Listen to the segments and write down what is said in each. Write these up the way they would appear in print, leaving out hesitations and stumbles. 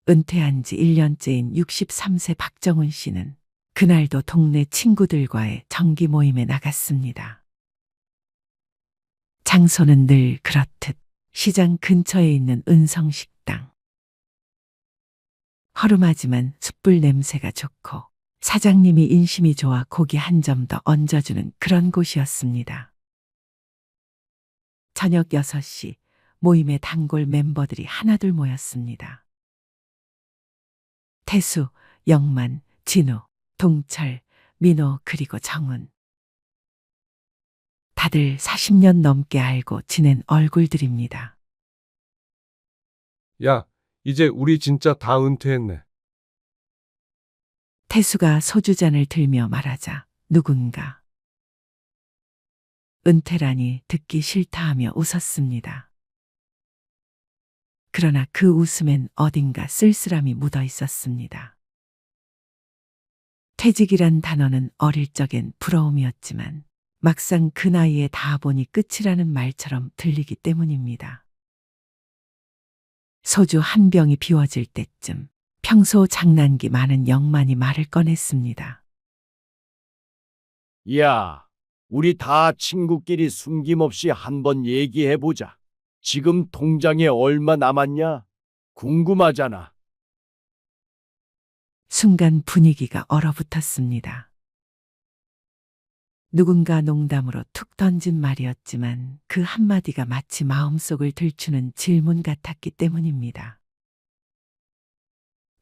은퇴한 지 1년째인 63세 박정훈 씨는 그날도 동네 친구들과의 정기 모임에 나갔습니다. 장소는 늘 그렇듯 시장 근처에 있는 은성식당. 허름하지만 숯불 냄새가 좋고 사장님이 인심이 좋아 고기 한 점 더 얹어주는 그런 곳이었습니다. 저녁 6시 모임에 단골 멤버들이 하나둘 모였습니다. 태수, 영만, 진우, 동철, 민호 그리고 정훈. 다들 40년 넘게 알고 지낸 얼굴들입니다. 야, 이제 우리 진짜 다 은퇴했네. 태수가 소주잔을 들며 말하자 누군가 은퇴라니 듣기 싫다 하며 웃었습니다. 그러나 그 웃음엔 어딘가 쓸쓸함이 묻어 있었습니다. 퇴직이란 단어는 어릴 적엔 부러움이었지만 막상 그 나이에 다 보니 끝이라는 말처럼 들리기 때문입니다. 소주 한 병이 비워질 때쯤 평소 장난기 많은 영만이 말을 꺼냈습니다. 야, 우리 다 친구끼리 숨김없이 한번 얘기해보자. 지금 통장에 얼마 남았냐? 궁금하잖아. 순간 분위기가 얼어붙었습니다. 누군가 농담으로 툭 던진 말이었지만 그 한마디가 마치 마음속을 들추는 질문 같았기 때문입니다.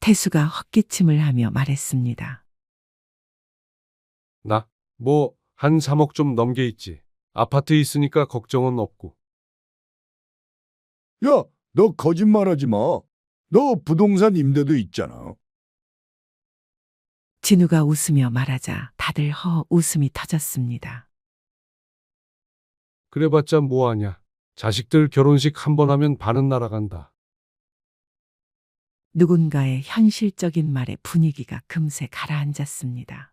태수가 헛기침을 하며 말했습니다. 나, 한 3억 좀 넘게 있지. 아파트 있으니까 걱정은 없고. 야, 너 거짓말하지 마. 너 부동산 임대도 있잖아. 진우가 웃으며 말하자 다들 웃음이 터졌습니다. 그래봤자 뭐하냐. 자식들 결혼식 한 번 하면 반은 날아간다. 누군가의 현실적인 말에 분위기가 금세 가라앉았습니다.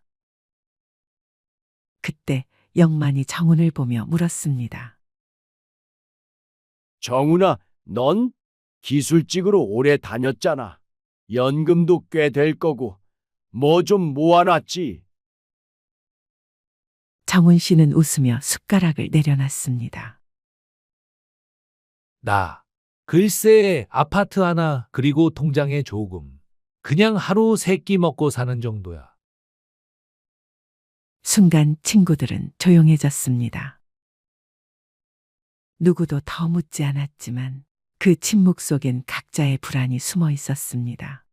그때 영만이 정훈을 보며 물었습니다. 정훈아, 넌 기술직으로 오래 다녔잖아. 연금도 꽤 될 거고, 뭐 좀 모아놨지? 정훈 씨는 웃으며 숟가락을 내려놨습니다. 나, 글쎄, 아파트 하나, 그리고 통장에 조금. 그냥 하루 세 끼 먹고 사는 정도야. 순간 친구들은 조용해졌습니다. 누구도 더 묻지 않았지만 그 침묵 속엔 각자의 불안이 숨어 있었습니다.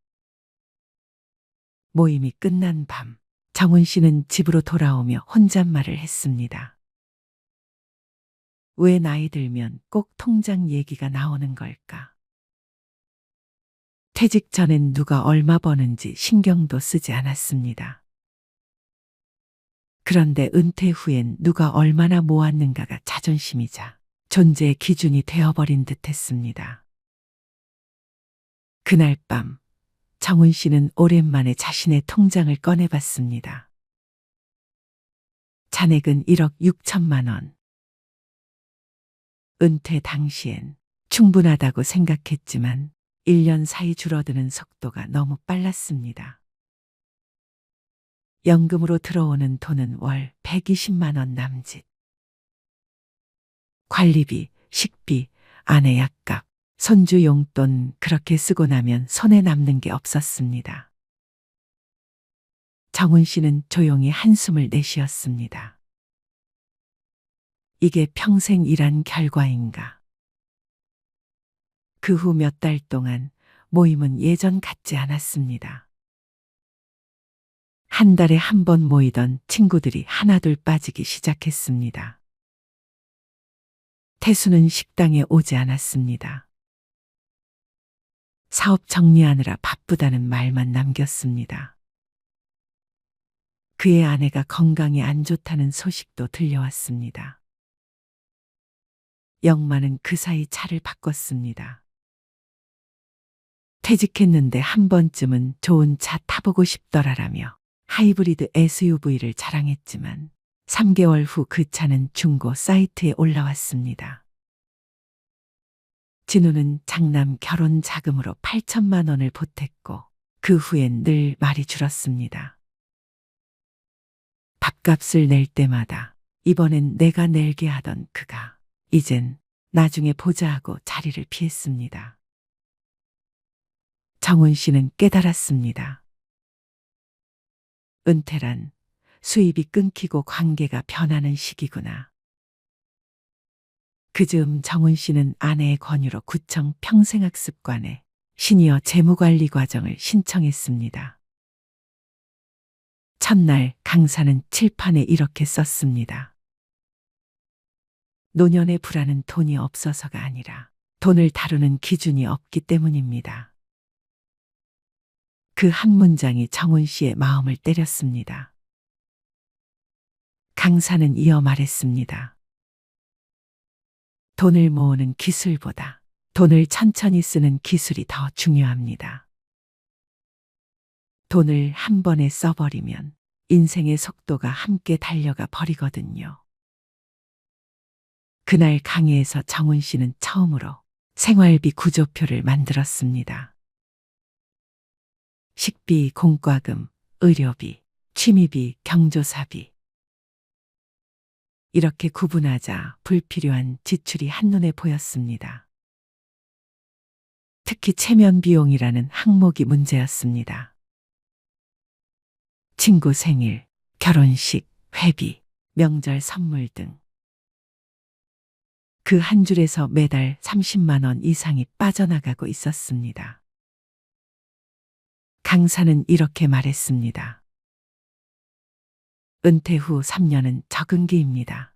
모임이 끝난 밤, 정훈 씨는 집으로 돌아오며 혼잣말을 했습니다. 왜 나이 들면 꼭 통장 얘기가 나오는 걸까? 퇴직 전엔 누가 얼마 버는지 신경도 쓰지 않았습니다. 그런데 은퇴 후엔 누가 얼마나 모았는가가 자존심이자 존재의 기준이 되어버린 듯했습니다. 그날 밤 정훈 씨는 오랜만에 자신의 통장을 꺼내봤습니다. 잔액은 1억 6천만 원. 은퇴 당시엔 충분하다고 생각했지만 1년 사이 줄어드는 속도가 너무 빨랐습니다. 연금으로 들어오는 돈은 월 120만 원 남짓. 관리비, 식비, 아내 약값, 손주 용돈 그렇게 쓰고 나면 손에 남는 게 없었습니다. 정훈 씨는 조용히 한숨을 내쉬었습니다. 이게 평생 일한 결과인가? 그 후 몇 달 동안 모임은 예전 같지 않았습니다. 한 달에 한 번 모이던 친구들이 하나둘 빠지기 시작했습니다. 태수는 식당에 오지 않았습니다. 사업 정리하느라 바쁘다는 말만 남겼습니다. 그의 아내가 건강이 안 좋다는 소식도 들려왔습니다. 영만은 그 사이 차를 바꿨습니다. 퇴직했는데 한 번쯤은 좋은 차 타보고 싶더라라며 하이브리드 SUV를 자랑했지만 3개월 후 그 차는 중고 사이트에 올라왔습니다. 진우는 장남 결혼 자금으로 8천만 원을 보탰고 그 후엔 늘 말이 줄었습니다. 밥값을 낼 때마다 이번엔 내가 낼게 하던 그가 이젠 나중에 보자 하고 자리를 피했습니다. 정훈 씨는 깨달았습니다. 은퇴란 수입이 끊기고 관계가 변하는 시기구나. 그즈음 정훈 씨는 아내의 권유로 구청 평생학습관에 시니어 재무관리 과정을 신청했습니다. 첫날 강사는 칠판에 이렇게 썼습니다. 노년의 불안은 돈이 없어서가 아니라 돈을 다루는 기준이 없기 때문입니다. 그 한 문장이 정훈 씨의 마음을 때렸습니다. 강사는 이어 말했습니다. 돈을 모으는 기술보다 돈을 천천히 쓰는 기술이 더 중요합니다. 돈을 한 번에 써버리면 인생의 속도가 함께 달려가 버리거든요. 그날 강의에서 정훈 씨는 처음으로 생활비 구조표를 만들었습니다. 식비, 공과금, 의료비, 취미비, 경조사비. 이렇게 구분하자 불필요한 지출이 한눈에 보였습니다. 특히 체면 비용이라는 항목이 문제였습니다. 친구 생일, 결혼식, 회비, 명절 선물 등. 그 한 줄에서 매달 30만 원 이상이 빠져나가고 있었습니다. 강사는 이렇게 말했습니다. 은퇴 후 3년은 적응기입니다.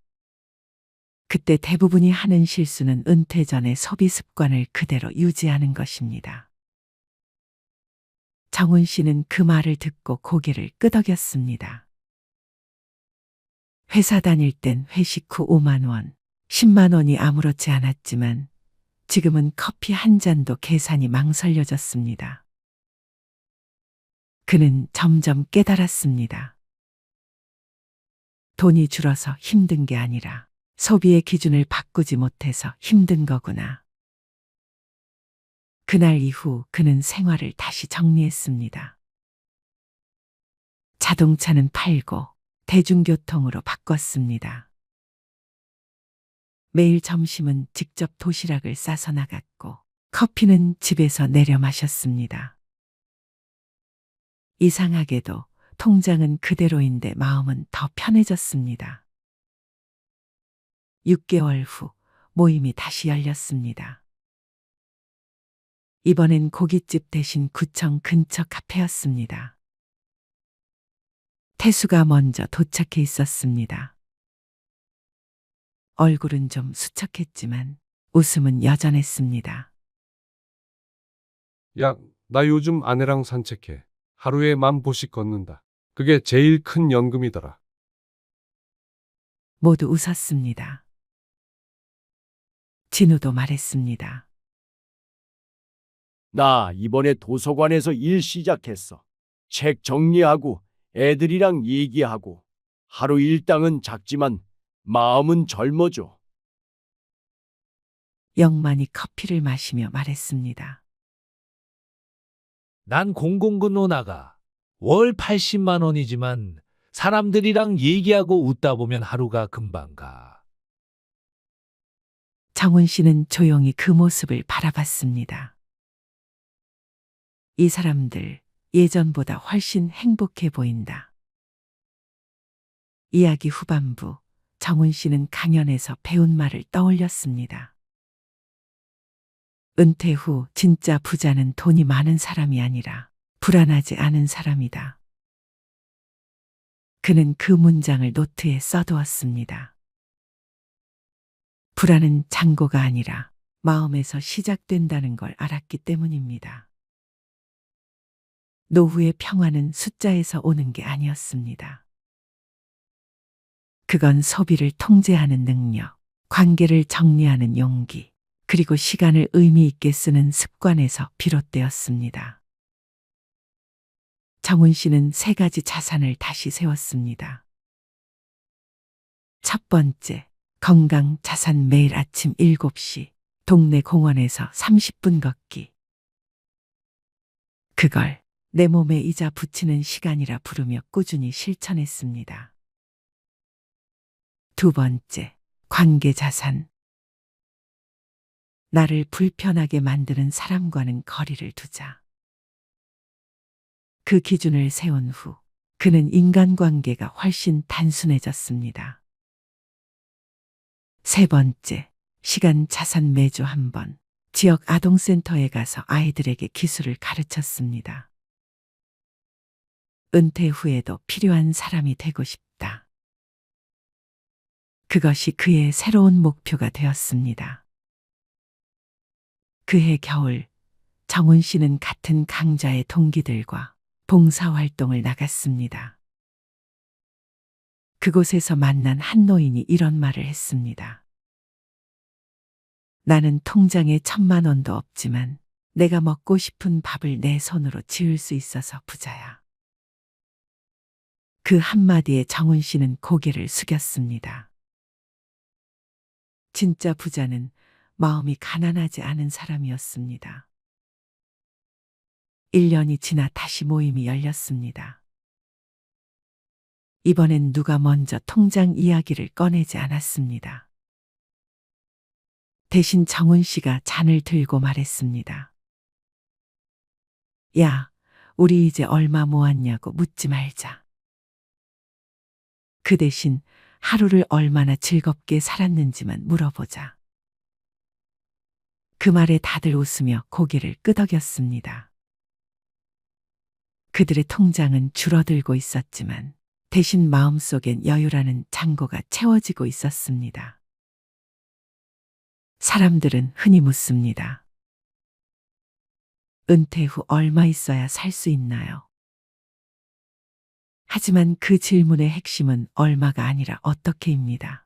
그때 대부분이 하는 실수는 은퇴 전의 소비 습관을 그대로 유지하는 것입니다. 정훈 씨는 그 말을 듣고 고개를 끄덕였습니다. 회사 다닐 땐 회식 후 5만 원, 10만 원이 아무렇지 않았지만 지금은 커피 한 잔도 계산이 망설여졌습니다. 그는 점점 깨달았습니다. 돈이 줄어서 힘든 게 아니라 소비의 기준을 바꾸지 못해서 힘든 거구나. 그날 이후 그는 생활을 다시 정리했습니다. 자동차는 팔고 대중교통으로 바꿨습니다. 매일 점심은 직접 도시락을 싸서 나갔고 커피는 집에서 내려 마셨습니다. 이상하게도 통장은 그대로인데 마음은 더 편해졌습니다. 6개월 후 모임이 다시 열렸습니다. 이번엔 고깃집 대신 구청 근처 카페였습니다. 태수가 먼저 도착해 있었습니다. 얼굴은 좀 수척했지만 웃음은 여전했습니다. 야, 나 요즘 아내랑 산책해. 하루에 10,000보씩 걷는다. 그게 제일 큰 연금이더라. 모두 웃었습니다. 진우도 말했습니다. 나 이번에 도서관에서 일 시작했어. 책 정리하고 애들이랑 얘기하고 하루 일당은 작지만 마음은 젊어져. 영만이 커피를 마시며 말했습니다. 난 공공근로 나가. 월 80만 원이지만 사람들이랑 얘기하고 웃다 보면 하루가 금방 가. 정훈 씨는 조용히 그 모습을 바라봤습니다. 이 사람들 예전보다 훨씬 행복해 보인다. 이야기 후반부 정훈 씨는 강연에서 배운 말을 떠올렸습니다. 은퇴 후 진짜 부자는 돈이 많은 사람이 아니라 불안하지 않은 사람이다. 그는 그 문장을 노트에 써두었습니다. 불안은 잔고가 아니라 마음에서 시작된다는 걸 알았기 때문입니다. 노후의 평화는 숫자에서 오는 게 아니었습니다. 그건 소비를 통제하는 능력, 관계를 정리하는 용기, 그리고 시간을 의미 있게 쓰는 습관에서 비롯되었습니다. 정훈 씨는 3가지 자산을 다시 세웠습니다. 첫 번째, 건강 자산 매일 아침 7시 동네 공원에서 30분 걷기. 그걸 내 몸에 이자 붙이는 시간이라 부르며 꾸준히 실천했습니다. 두 번째, 관계 자산. 나를 불편하게 만드는 사람과는 거리를 두자. 그 기준을 세운 후 그는 인간관계가 훨씬 단순해졌습니다. 세 번째, 시간 자산. 매주 한 번 지역 아동센터에 가서 아이들에게 기술을 가르쳤습니다. 은퇴 후에도 필요한 사람이 되고 싶다. 그것이 그의 새로운 목표가 되었습니다. 그해 겨울, 정훈 씨는 같은 강좌의 동기들과 봉사활동을 나갔습니다. 그곳에서 만난 한 노인이 이런 말을 했습니다. 나는 통장에 1,000만 원도 없지만 내가 먹고 싶은 밥을 내 손으로 지을 수 있어서 부자야. 그 한마디에 정훈 씨는 고개를 숙였습니다. 진짜 부자는 마음이 가난하지 않은 사람이었습니다. 1년이 지나 다시 모임이 열렸습니다. 이번엔 누가 먼저 통장 이야기를 꺼내지 않았습니다. 대신 정훈 씨가 잔을 들고 말했습니다. 야, 우리 이제 얼마 모았냐고 묻지 말자. 그 대신 하루를 얼마나 즐겁게 살았는지만 물어보자. 그 말에 다들 웃으며 고개를 끄덕였습니다. 그들의 통장은 줄어들고 있었지만 대신 마음속엔 여유라는 잔고가 채워지고 있었습니다. 사람들은 흔히 묻습니다. 은퇴 후 얼마 있어야 살 수 있나요? 하지만 그 질문의 핵심은 얼마가 아니라 어떻게입니다.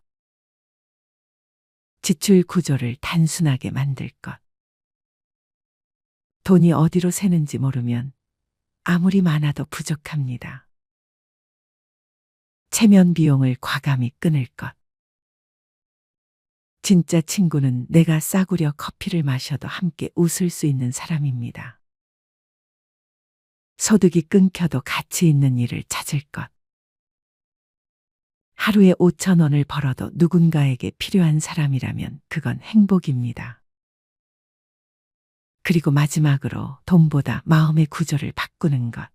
지출 구조를 단순하게 만들 것. 돈이 어디로 새는지 모르면 아무리 많아도 부족합니다. 체면 비용을 과감히 끊을 것. 진짜 친구는 내가 싸구려 커피를 마셔도 함께 웃을 수 있는 사람입니다. 소득이 끊겨도 가치 있는 일을 찾을 것. 하루에 5,000원을 벌어도 누군가에게 필요한 사람이라면 그건 행복입니다. 그리고 마지막으로 돈보다 마음의 구조를 바꾸는 것.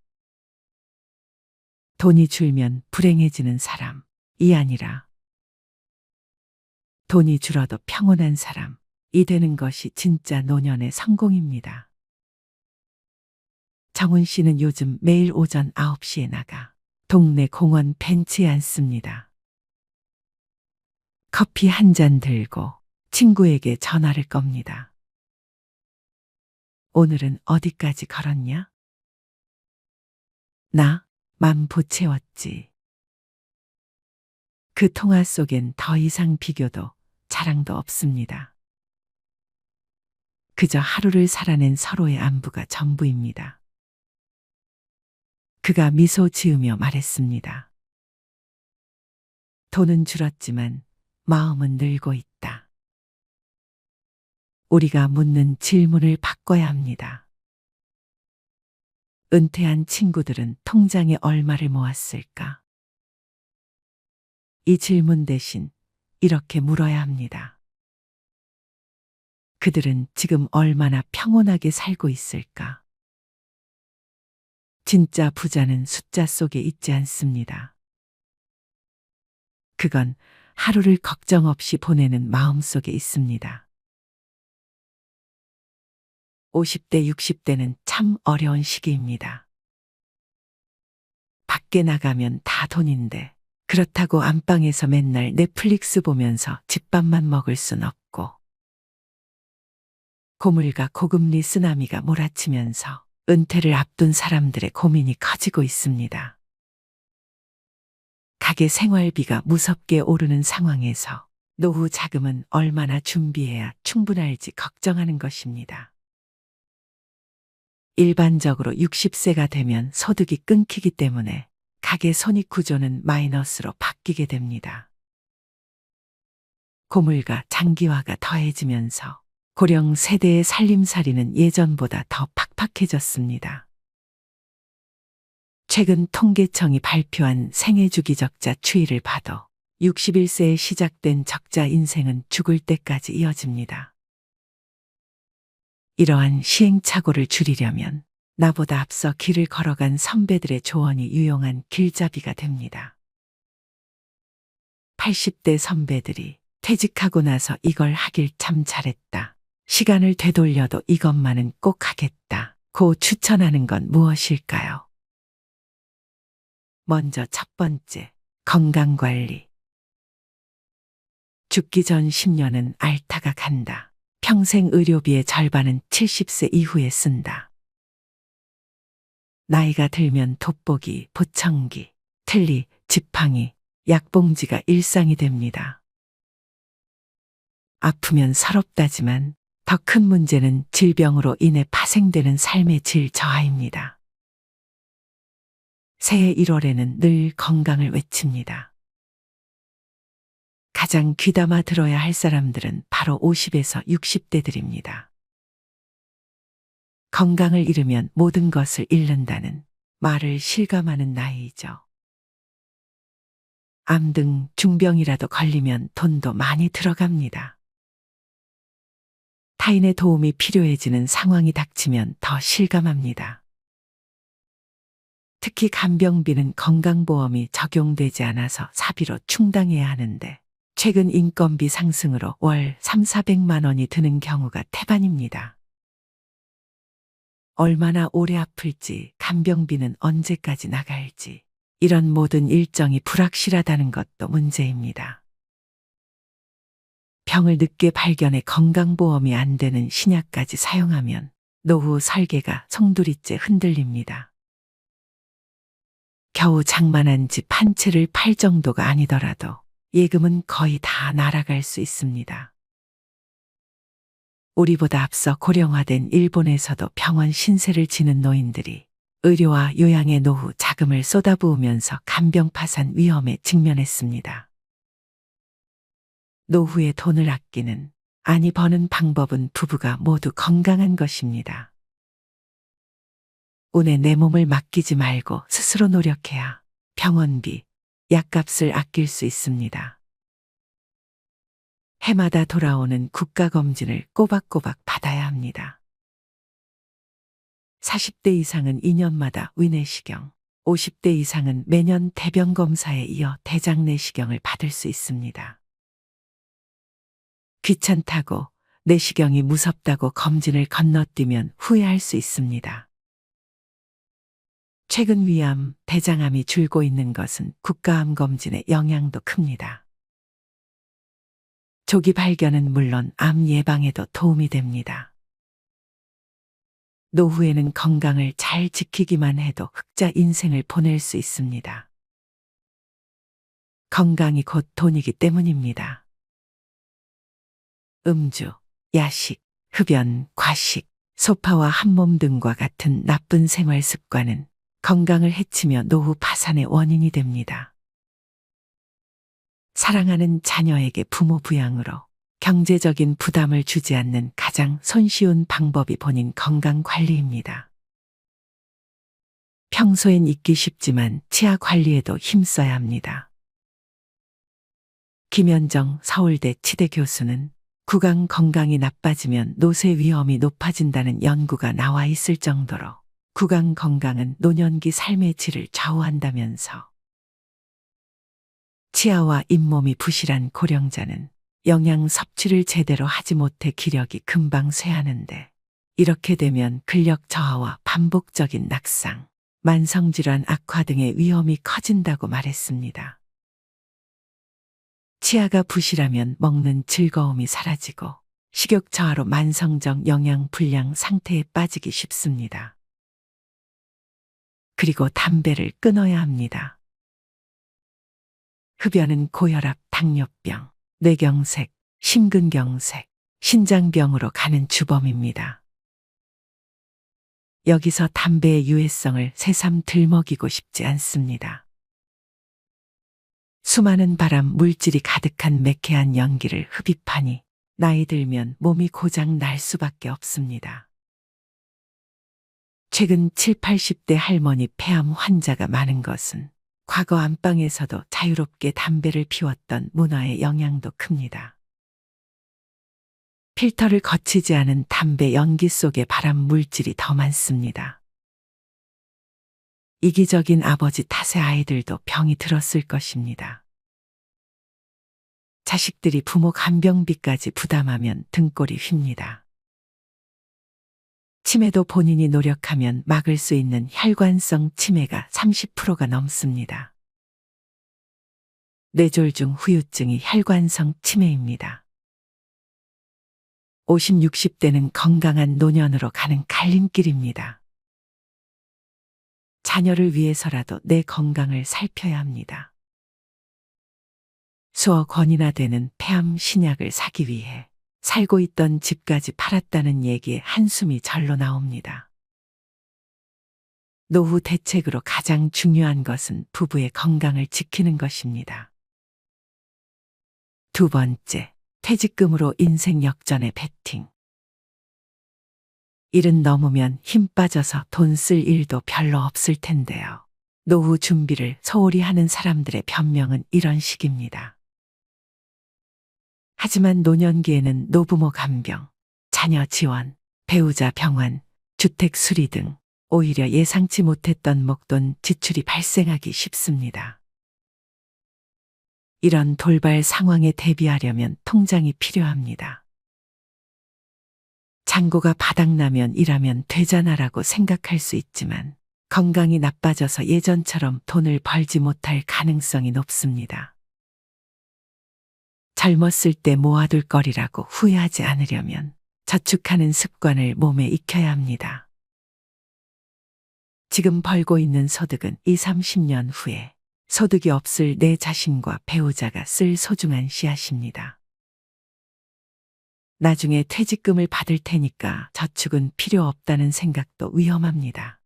돈이 줄면 불행해지는 사람이 아니라 돈이 줄어도 평온한 사람이 되는 것이 진짜 노년의 성공입니다. 정훈 씨는 요즘 매일 오전 9시에 나가 동네 공원 벤치에 앉습니다. 커피 한 잔 들고 친구에게 전화를 겁니다. 오늘은 어디까지 걸었냐? 나 10,000보 채웠지. 그 통화 속엔 더 이상 비교도 자랑도 없습니다. 그저 하루를 살아낸 서로의 안부가 전부입니다. 그가 미소 지으며 말했습니다. 돈은 줄었지만 마음은 늘고 있다. 우리가 묻는 질문을 바꿔야 합니다. 은퇴한 친구들은 통장에 얼마를 모았을까? 이 질문 대신 이렇게 물어야 합니다. 그들은 지금 얼마나 평온하게 살고 있을까? 진짜 부자는 숫자 속에 있지 않습니다. 그건 하루를 걱정 없이 보내는 마음 속에 있습니다. 50대, 60대는 참 어려운 시기입니다. 밖에 나가면 다 돈인데 그렇다고 안방에서 맨날 넷플릭스 보면서 집밥만 먹을 순 없고 고물가 고금리 쓰나미가 몰아치면서 은퇴를 앞둔 사람들의 고민이 커지고 있습니다. 가계 생활비가 무섭게 오르는 상황에서 노후 자금은 얼마나 준비해야 충분할지 걱정하는 것입니다. 일반적으로 60세가 되면 소득이 끊기기 때문에 가계 손익 구조는 마이너스로 바뀌게 됩니다. 고물가 장기화가 더해지면서 고령 세대의 살림살이는 예전보다 더 팍팍해졌습니다. 최근 통계청이 발표한 생애주기 적자 추이를 봐도 61세에 시작된 적자 인생은 죽을 때까지 이어집니다. 이러한 시행착오를 줄이려면 나보다 앞서 길을 걸어간 선배들의 조언이 유용한 길잡이가 됩니다. 80대 선배들이 퇴직하고 나서 이걸 하길 참 잘했다. 시간을 되돌려도 이것만은 꼭 하겠다. 고 추천하는 건 무엇일까요? 먼저 첫 번째, 건강관리. 죽기 전 10년은 앓다가 간다. 평생 의료비의 절반은 70세 이후에 쓴다. 나이가 들면 돋보기, 보청기, 틀니, 지팡이, 약봉지가 일상이 됩니다. 아프면 서럽다지만 더 큰 문제는 질병으로 인해 파생되는 삶의 질 저하입니다. 새해 1월에는 늘 건강을 외칩니다. 가장 귀담아 들어야 할 사람들은 바로 50에서 60대들입니다. 건강을 잃으면 모든 것을 잃는다는 말을 실감하는 나이이죠. 암 등 중병이라도 걸리면 돈도 많이 들어갑니다. 타인의 도움이 필요해지는 상황이 닥치면 더 실감합니다. 특히 간병비는 건강보험이 적용되지 않아서 사비로 충당해야 하는데 최근 인건비 상승으로 월 3,400만 원이 드는 경우가 태반입니다. 얼마나 오래 아플지, 간병비는 언제까지 나갈지, 이런 모든 일정이 불확실하다는 것도 문제입니다. 병을 늦게 발견해 건강보험이 안 되는 신약까지 사용하면 노후 설계가 송두리째 흔들립니다. 겨우 장만한 집 한 채를 팔 정도가 아니더라도 예금은 거의 다 날아갈 수 있습니다. 우리보다 앞서 고령화된 일본에서도 병원 신세를 지는 노인들이 의료와 요양의 노후 자금을 쏟아부으면서 간병 파산 위험에 직면했습니다. 노후에 돈을 아끼는, 아니 버는 방법은 부부가 모두 건강한 것입니다. 운에 내 몸을 맡기지 말고 스스로 노력해야 병원비, 약값을 아낄 수 있습니다. 해마다 돌아오는 국가검진을 꼬박꼬박 받아야 합니다. 40대 이상은 2년마다 위내시경, 50대 이상은 매년 대변검사에 이어 대장내시경을 받을 수 있습니다. 귀찮다고, 내시경이 무섭다고 검진을 건너뛰면 후회할 수 있습니다. 최근 위암, 대장암이 줄고 있는 것은 국가암 검진의 영향도 큽니다. 조기 발견은 물론 암 예방에도 도움이 됩니다. 노후에는 건강을 잘 지키기만 해도 흑자 인생을 보낼 수 있습니다. 건강이 곧 돈이기 때문입니다. 음주, 야식, 흡연, 과식, 소파와 한몸 등과 같은 나쁜 생활 습관은 건강을 해치며 노후 파산의 원인이 됩니다. 사랑하는 자녀에게 부모 부양으로 경제적인 부담을 주지 않는 가장 손쉬운 방법이 본인 건강 관리입니다. 평소엔 잊기 쉽지만 치아 관리에도 힘써야 합니다. 김현정 서울대 치대 교수는 구강 건강이 나빠지면 노쇠 위험이 높아진다는 연구가 나와 있을 정도로 구강 건강은 노년기 삶의 질을 좌우한다면서 치아와 잇몸이 부실한 고령자는 영양 섭취를 제대로 하지 못해 기력이 금방 쇠하는데 이렇게 되면 근력 저하와 반복적인 낙상, 만성질환 악화 등의 위험이 커진다고 말했습니다. 치아가 부실하면 먹는 즐거움이 사라지고 식욕 저하로 만성적 영양 불량 상태에 빠지기 쉽습니다. 그리고 담배를 끊어야 합니다. 흡연은 고혈압, 당뇨병, 뇌경색, 심근경색, 신장병으로 가는 주범입니다. 여기서 담배의 유해성을 새삼 들먹이고 싶지 않습니다. 수많은 발암 물질이 가득한 매캐한 연기를 흡입하니 나이 들면 몸이 고장 날 수밖에 없습니다. 최근 7, 80대 할머니 폐암 환자가 많은 것은 과거 안방에서도 자유롭게 담배를 피웠던 문화의 영향도 큽니다. 필터를 거치지 않은 담배 연기 속에 발암 물질이 더 많습니다. 이기적인 아버지 탓에 아이들도 병이 들었을 것입니다. 자식들이 부모 간병비까지 부담하면 등골이 휩니다. 치매도 본인이 노력하면 막을 수 있는 혈관성 치매가 30%가 넘습니다. 뇌졸중 후유증이 혈관성 치매입니다. 50, 60대는 건강한 노년으로 가는 갈림길입니다. 자녀를 위해서라도 내 건강을 살펴야 합니다. 수억 원이나 되는 폐암 신약을 사기 위해 살고 있던 집까지 팔았다는 얘기에 한숨이 절로 나옵니다. 노후 대책으로 가장 중요한 것은 부부의 건강을 지키는 것입니다. 두 번째, 퇴직금으로 인생 역전의 베팅. 일은 넘으면 힘 빠져서 돈 쓸 일도 별로 없을 텐데요. 노후 준비를 소홀히 하는 사람들의 변명은 이런 식입니다. 하지만 노년기에는 노부모 간병, 자녀 지원, 배우자 병환, 주택 수리 등 오히려 예상치 못했던 목돈 지출이 발생하기 쉽습니다. 이런 돌발 상황에 대비하려면 통장이 필요합니다. 잔고가 바닥나면 일하면 되잖아라고 생각할 수 있지만 건강이 나빠져서 예전처럼 돈을 벌지 못할 가능성이 높습니다. 젊었을 때 모아둘 거리라고 후회하지 않으려면 저축하는 습관을 몸에 익혀야 합니다. 지금 벌고 있는 소득은 20, 30년 후에 소득이 없을 내 자신과 배우자가 쓸 소중한 씨앗입니다. 나중에 퇴직금을 받을 테니까 저축은 필요 없다는 생각도 위험합니다.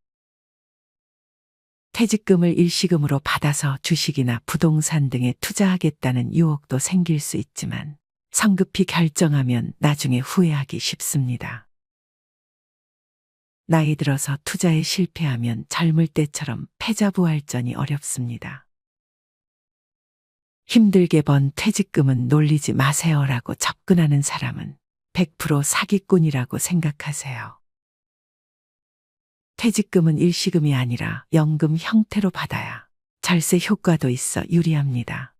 퇴직금을 일시금으로 받아서 주식이나 부동산 등에 투자하겠다는 유혹도 생길 수 있지만 성급히 결정하면 나중에 후회하기 쉽습니다. 나이 들어서 투자에 실패하면 젊을 때처럼 패자부활전이 어렵습니다. 힘들게 번 퇴직금은 놀리지 마세요라고 접근하는 사람은 100% 사기꾼이라고 생각하세요. 퇴직금은 일시금이 아니라 연금 형태로 받아야 절세 효과도 있어 유리합니다.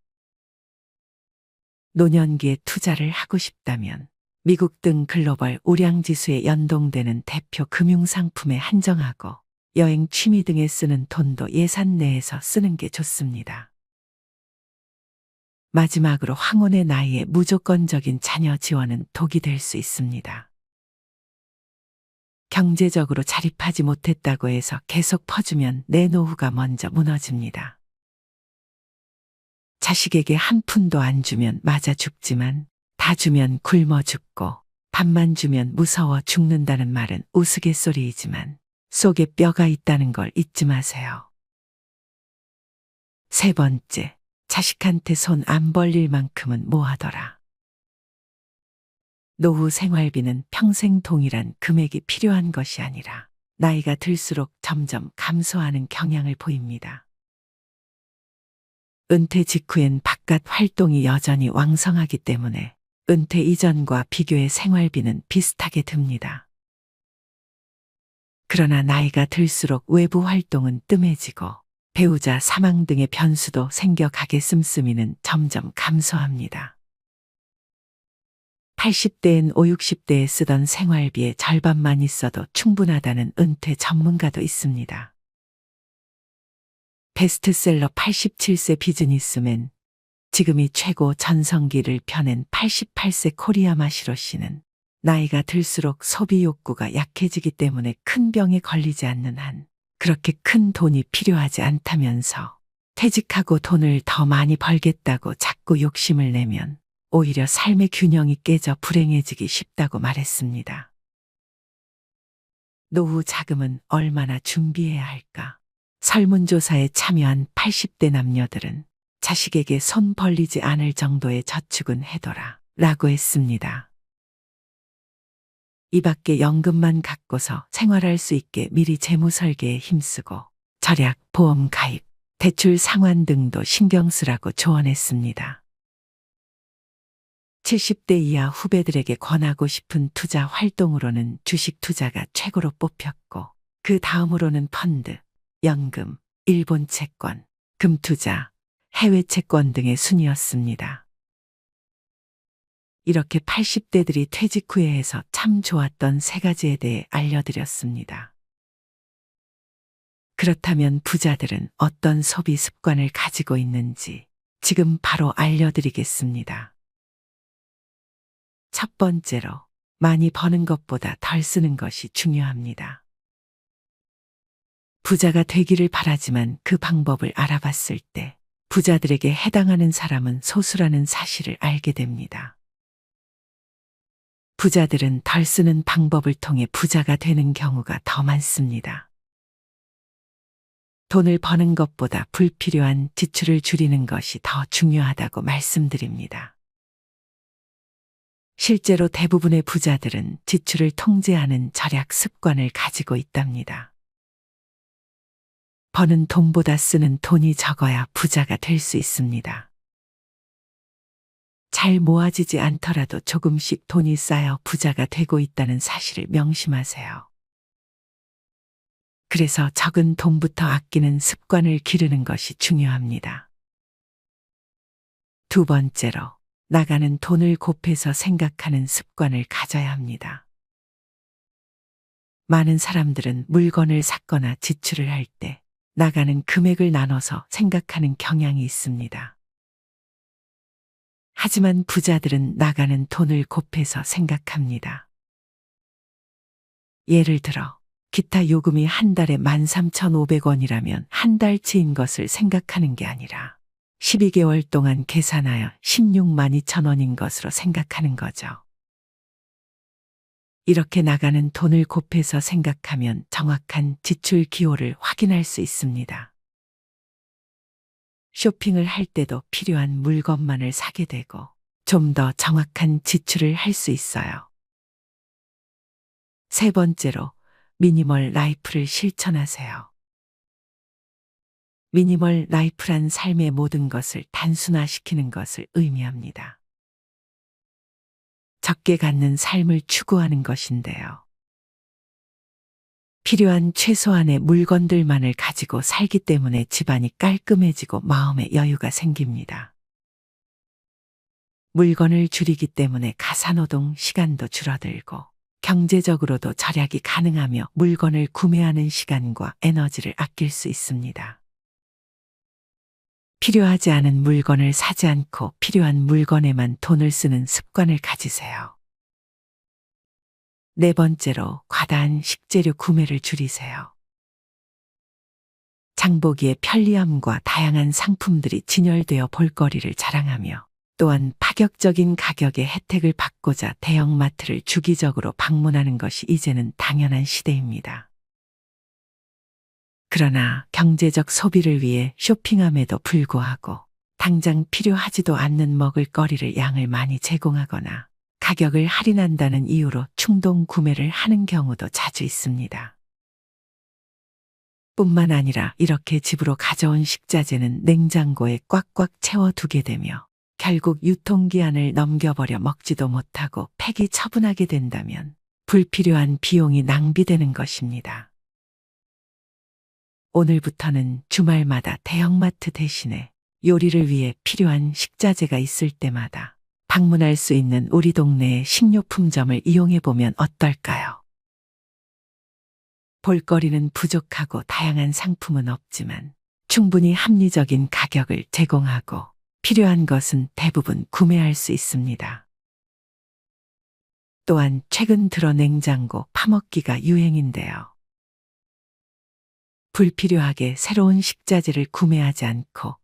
노년기에 투자를 하고 싶다면 미국 등 글로벌 우량지수에 연동되는 대표 금융상품에 한정하고 여행, 취미 등에 쓰는 돈도 예산 내에서 쓰는 게 좋습니다. 마지막으로 황혼의 나이에 무조건적인 자녀 지원은 독이 될 수 있습니다. 경제적으로 자립하지 못했다고 해서 계속 퍼주면 내 노후가 먼저 무너집니다. 자식에게 한 푼도 안 주면 맞아 죽지만 다 주면 굶어 죽고 밥만 주면 무서워 죽는다는 말은 우스갯소리이지만 속에 뼈가 있다는 걸 잊지 마세요. 세 번째, 자식한테 손 안 벌릴 만큼은 모아둬라. 노후 생활비는 평생 동일한 금액이 필요한 것이 아니라 나이가 들수록 점점 감소하는 경향을 보입니다. 은퇴 직후엔 바깥 활동이 여전히 왕성하기 때문에 은퇴 이전과 비교해 생활비는 비슷하게 듭니다. 그러나 나이가 들수록 외부 활동은 뜸해지고 배우자 사망 등의 변수도 생겨가게 씀씀이는 점점 감소합니다. 80대엔 5, 60대에 쓰던 생활비의 절반만 있어도 충분하다는 은퇴 전문가도 있습니다. 베스트셀러 87세 비즈니스맨, 지금이 최고 전성기를 펴낸 88세 코리아 마시로 씨는 나이가 들수록 소비 욕구가 약해지기 때문에 큰 병에 걸리지 않는 한 그렇게 큰 돈이 필요하지 않다면서 퇴직하고 돈을 더 많이 벌겠다고 자꾸 욕심을 내면 오히려 삶의 균형이 깨져 불행해지기 쉽다고 말했습니다. 노후 자금은 얼마나 준비해야 할까? 설문조사에 참여한 80대 남녀들은 자식에게 손 벌리지 않을 정도의 저축은 해둬라 라고 했습니다. 이 밖에 연금만 갖고서 생활할 수 있게 미리 재무 설계에 힘쓰고 절약, 보험 가입, 대출 상환 등도 신경 쓰라고 조언했습니다. 70대 이하 후배들에게 권하고 싶은 투자 활동으로는 주식 투자가 최고로 뽑혔고 그 다음으로는 펀드, 연금, 일본 채권, 금투자, 해외 채권 등의 순이었습니다. 이렇게 80대들이 퇴직 후에 해서 참 좋았던 세 가지에 대해 알려드렸습니다. 그렇다면 부자들은 어떤 소비 습관을 가지고 있는지 지금 바로 알려드리겠습니다. 첫 번째로, 많이 버는 것보다 덜 쓰는 것이 중요합니다. 부자가 되기를 바라지만 그 방법을 알아봤을 때 부자들에게 해당하는 사람은 소수라는 사실을 알게 됩니다. 부자들은 덜 쓰는 방법을 통해 부자가 되는 경우가 더 많습니다. 돈을 버는 것보다 불필요한 지출을 줄이는 것이 더 중요하다고 말씀드립니다. 실제로 대부분의 부자들은 지출을 통제하는 절약 습관을 가지고 있답니다. 버는 돈보다 쓰는 돈이 적어야 부자가 될 수 있습니다. 잘 모아지지 않더라도 조금씩 돈이 쌓여 부자가 되고 있다는 사실을 명심하세요. 그래서 적은 돈부터 아끼는 습관을 기르는 것이 중요합니다. 두 번째로, 나가는 돈을 곱해서 생각하는 습관을 가져야 합니다. 많은 사람들은 물건을 샀거나 지출을 할 때 나가는 금액을 나눠서 생각하는 경향이 있습니다. 하지만 부자들은 나가는 돈을 곱해서 생각합니다. 예를 들어, 기타 요금이 한 달에 13,500원이라면 한 달치인 것을 생각하는 게 아니라 12개월 동안 계산하여 162,000원인 것으로 생각하는 거죠. 이렇게 나가는 돈을 곱해서 생각하면 정확한 지출 기호를 확인할 수 있습니다. 쇼핑을 할 때도 필요한 물건만을 사게 되고 좀 더 정확한 지출을 할 수 있어요. 세 번째로, 미니멀 라이프를 실천하세요. 미니멀 라이프란 삶의 모든 것을 단순화시키는 것을 의미합니다. 적게 갖는 삶을 추구하는 것인데요. 필요한 최소한의 물건들만을 가지고 살기 때문에 집안이 깔끔해지고 마음의 여유가 생깁니다. 물건을 줄이기 때문에 가사노동 시간도 줄어들고 경제적으로도 절약이 가능하며 물건을 구매하는 시간과 에너지를 아낄 수 있습니다. 필요하지 않은 물건을 사지 않고 필요한 물건에만 돈을 쓰는 습관을 가지세요. 네 번째로, 과다한 식재료 구매를 줄이세요. 장보기의 편리함과 다양한 상품들이 진열되어 볼거리를 자랑하며 또한 파격적인 가격의 혜택을 받고자 대형마트를 주기적으로 방문하는 것이 이제는 당연한 시대입니다. 그러나 경제적 소비를 위해 쇼핑함에도 불구하고 당장 필요하지도 않는 먹을거리를 양을 많이 제공하거나 가격을 할인한다는 이유로 충동 구매를 하는 경우도 자주 있습니다. 뿐만 아니라 이렇게 집으로 가져온 식자재는 냉장고에 꽉꽉 채워두게 되며 결국 유통기한을 넘겨버려 먹지도 못하고 폐기 처분하게 된다면 불필요한 비용이 낭비되는 것입니다. 오늘부터는 주말마다 대형마트 대신에 요리를 위해 필요한 식자재가 있을 때마다 방문할 수 있는 우리 동네의 식료품점을 이용해보면 어떨까요? 볼거리는 부족하고 다양한 상품은 없지만 충분히 합리적인 가격을 제공하고 필요한 것은 대부분 구매할 수 있습니다. 또한 최근 들어 냉장고 파먹기가 유행인데요. 불필요하게 새로운 식자재를 구매하지 않고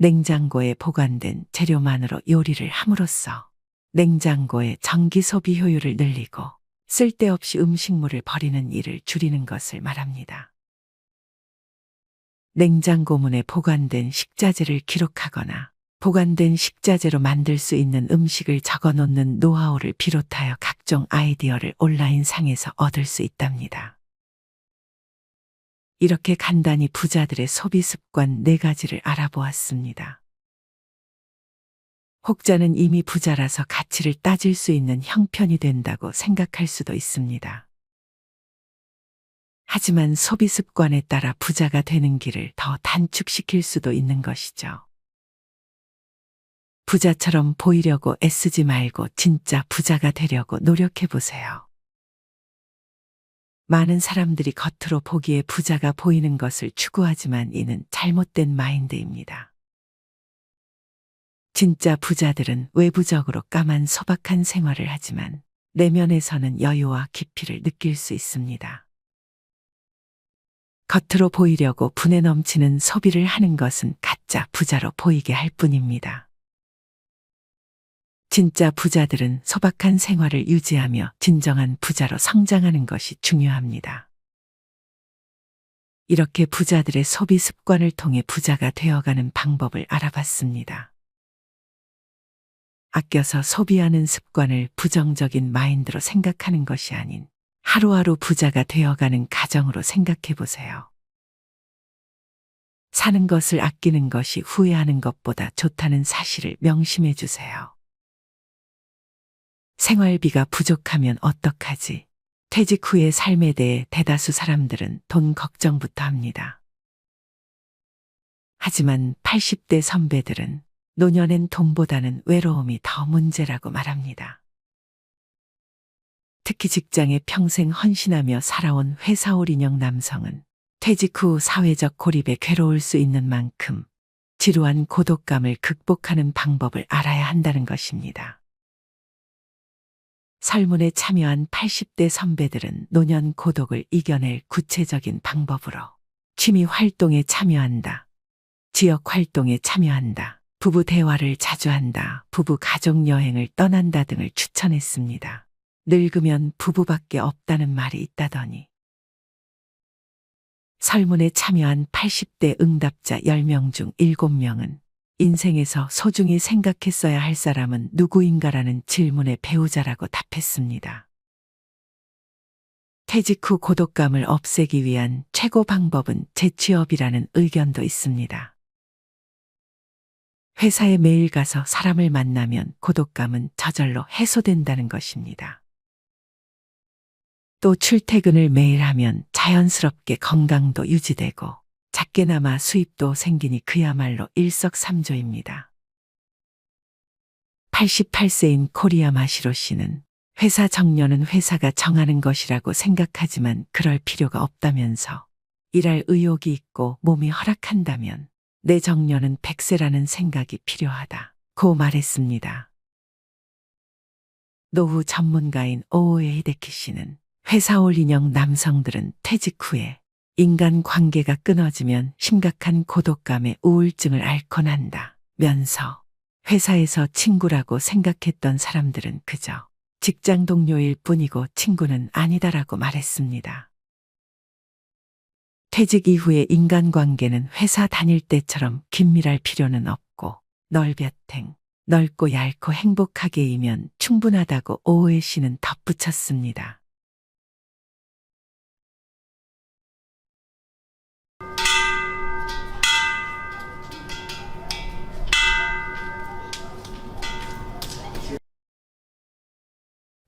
냉장고에 보관된 재료만으로 요리를 함으로써 냉장고의 전기 소비 효율을 늘리고 쓸데없이 음식물을 버리는 일을 줄이는 것을 말합니다. 냉장고 문에 보관된 식자재를 기록하거나 보관된 식자재로 만들 수 있는 음식을 적어 놓는 노하우를 비롯하여 각종 아이디어를 온라인상에서 얻을 수 있답니다. 이렇게 간단히 부자들의 소비 습관 4가지를 알아보았습니다. 혹자는 이미 부자라서 가치를 따질 수 있는 형편이 된다고 생각할 수도 있습니다. 하지만 소비 습관에 따라 부자가 되는 길을 더 단축시킬 수도 있는 것이죠. 부자처럼 보이려고 애쓰지 말고 진짜 부자가 되려고 노력해 보세요. 많은 사람들이 겉으로 보기에 부자가 보이는 것을 추구하지만 이는 잘못된 마인드입니다. 진짜 부자들은 외부적으로 까만 소박한 생활을 하지만 내면에서는 여유와 깊이를 느낄 수 있습니다. 겉으로 보이려고 분에 넘치는 소비를 하는 것은 가짜 부자로 보이게 할 뿐입니다. 진짜 부자들은 소박한 생활을 유지하며 진정한 부자로 성장하는 것이 중요합니다. 이렇게 부자들의 소비 습관을 통해 부자가 되어가는 방법을 알아봤습니다. 아껴서 소비하는 습관을 부정적인 마인드로 생각하는 것이 아닌 하루하루 부자가 되어가는 가정으로 생각해 보세요. 사는 것을 아끼는 것이 후회하는 것보다 좋다는 사실을 명심해 주세요. 생활비가 부족하면 어떡하지? 퇴직 후의 삶에 대해 대다수 사람들은 돈 걱정부터 합니다. 하지만 80대 선배들은 노년엔 돈보다는 외로움이 더 문제라고 말합니다. 특히 직장에 평생 헌신하며 살아온 회사올 인형 남성은 퇴직 후 사회적 고립에 괴로울 수 있는 만큼 지루한 고독감을 극복하는 방법을 알아야 한다는 것입니다. 설문에 참여한 80대 선배들은 노년 고독을 이겨낼 구체적인 방법으로 취미 활동에 참여한다, 지역 활동에 참여한다, 부부 대화를 자주 한다, 부부 가족 여행을 떠난다 등을 추천했습니다. 늙으면 부부밖에 없다는 말이 있다더니. 설문에 참여한 80대 응답자 10명 중 7명은 인생에서 소중히 생각했어야 할 사람은 누구인가라는 질문에 배우자라고 답했습니다. 퇴직 후 고독감을 없애기 위한 최고 방법은 재취업이라는 의견도 있습니다. 회사에 매일 가서 사람을 만나면 고독감은 저절로 해소된다는 것입니다. 또 출퇴근을 매일 하면 자연스럽게 건강도 유지되고 작게나마 수입도 생기니 그야말로 일석삼조입니다. 88세인 코리아 마시로 씨는 회사 정년은 회사가 정하는 것이라고 생각하지만 그럴 필요가 없다면서 일할 의욕이 있고 몸이 허락한다면 내 정년은 100세라는 생각이 필요하다고 말했습니다. 노후 전문가인 오오에 히데키 씨는 회사올 인형 남성들은 퇴직 후에 인간 관계가 끊어지면 심각한 고독감에 우울증을 앓곤 한다면서 회사에서 친구라고 생각했던 사람들은 그저 직장 동료일 뿐이고 친구는 아니다라고 말했습니다. 퇴직 이후의 인간관계는 회사 다닐 때처럼 긴밀할 필요는 없고 널볕행, 넓고 얇고 행복하게이면 충분하다고 오오에 씨는 덧붙였습니다.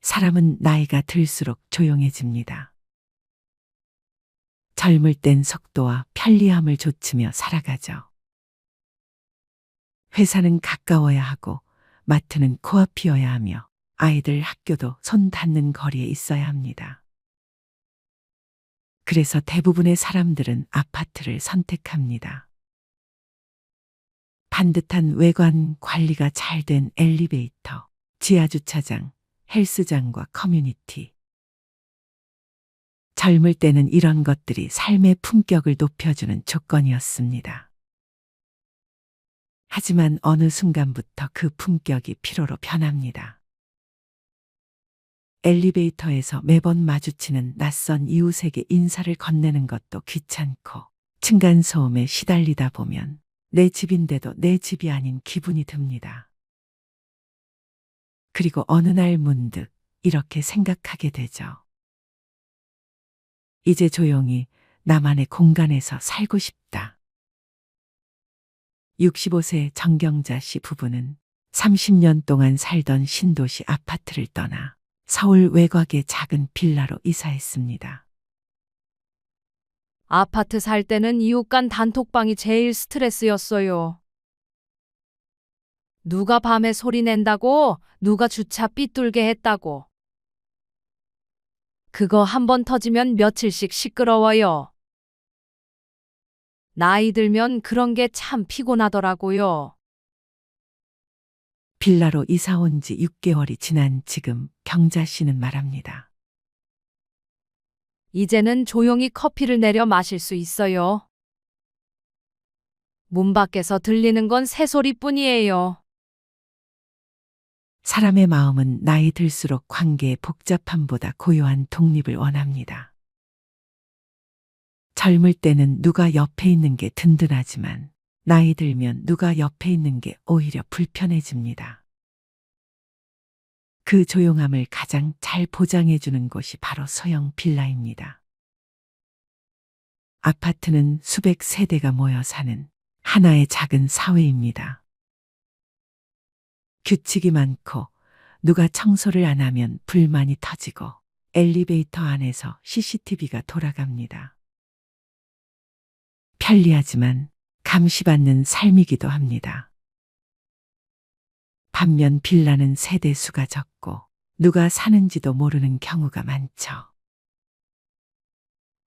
사람은 나이가 들수록 조용해집니다. 젊을 땐 속도와 편리함을 좇으며 살아가죠. 회사는 가까워야 하고 마트는 코앞이어야 하며 아이들 학교도 손 닿는 거리에 있어야 합니다. 그래서 대부분의 사람들은 아파트를 선택합니다. 반듯한 외관 관리가 잘 된 엘리베이터, 지하주차장, 헬스장과 커뮤니티. 젊을 때는 이런 것들이 삶의 품격을 높여주는 조건이었습니다. 하지만 어느 순간부터 그 품격이 피로로 변합니다. 엘리베이터에서 매번 마주치는 낯선 이웃에게 인사를 건네는 것도 귀찮고 층간소음에 시달리다 보면 내 집인데도 내 집이 아닌 기분이 듭니다. 그리고 어느 날 문득 이렇게 생각하게 되죠. 이제 조용히 나만의 공간에서 살고 싶다. 65세 정경자 씨 부부는 30년 동안 살던 신도시 아파트를 떠나 서울 외곽의 작은 빌라로 이사했습니다. 아파트 살 때는 이웃 간 단톡방이 제일 스트레스였어요. 누가 밤에 소리 낸다고, 누가 주차 삐뚤게 했다고. 그거 한 번 터지면 며칠씩 시끄러워요. 나이 들면 그런 게 참 피곤하더라고요. 빌라로 이사 온 지 6개월이 지난 지금 경자 씨는 말합니다. 이제는 조용히 커피를 내려 마실 수 있어요. 문 밖에서 들리는 건 새소리뿐이에요. 사람의 마음은 나이 들수록 관계의 복잡함보다 고요한 독립을 원합니다. 젊을 때는 누가 옆에 있는 게 든든하지만 나이 들면 누가 옆에 있는 게 오히려 불편해집니다. 그 조용함을 가장 잘 보장해주는 곳이 바로 소형 빌라입니다. 아파트는 수백 세대가 모여 사는 하나의 작은 사회입니다. 규칙이 많고 누가 청소를 안 하면 불만이 터지고 엘리베이터 안에서 CCTV가 돌아갑니다. 편리하지만 감시받는 삶이기도 합니다. 반면 빌라는 세대 수가 적고 누가 사는지도 모르는 경우가 많죠.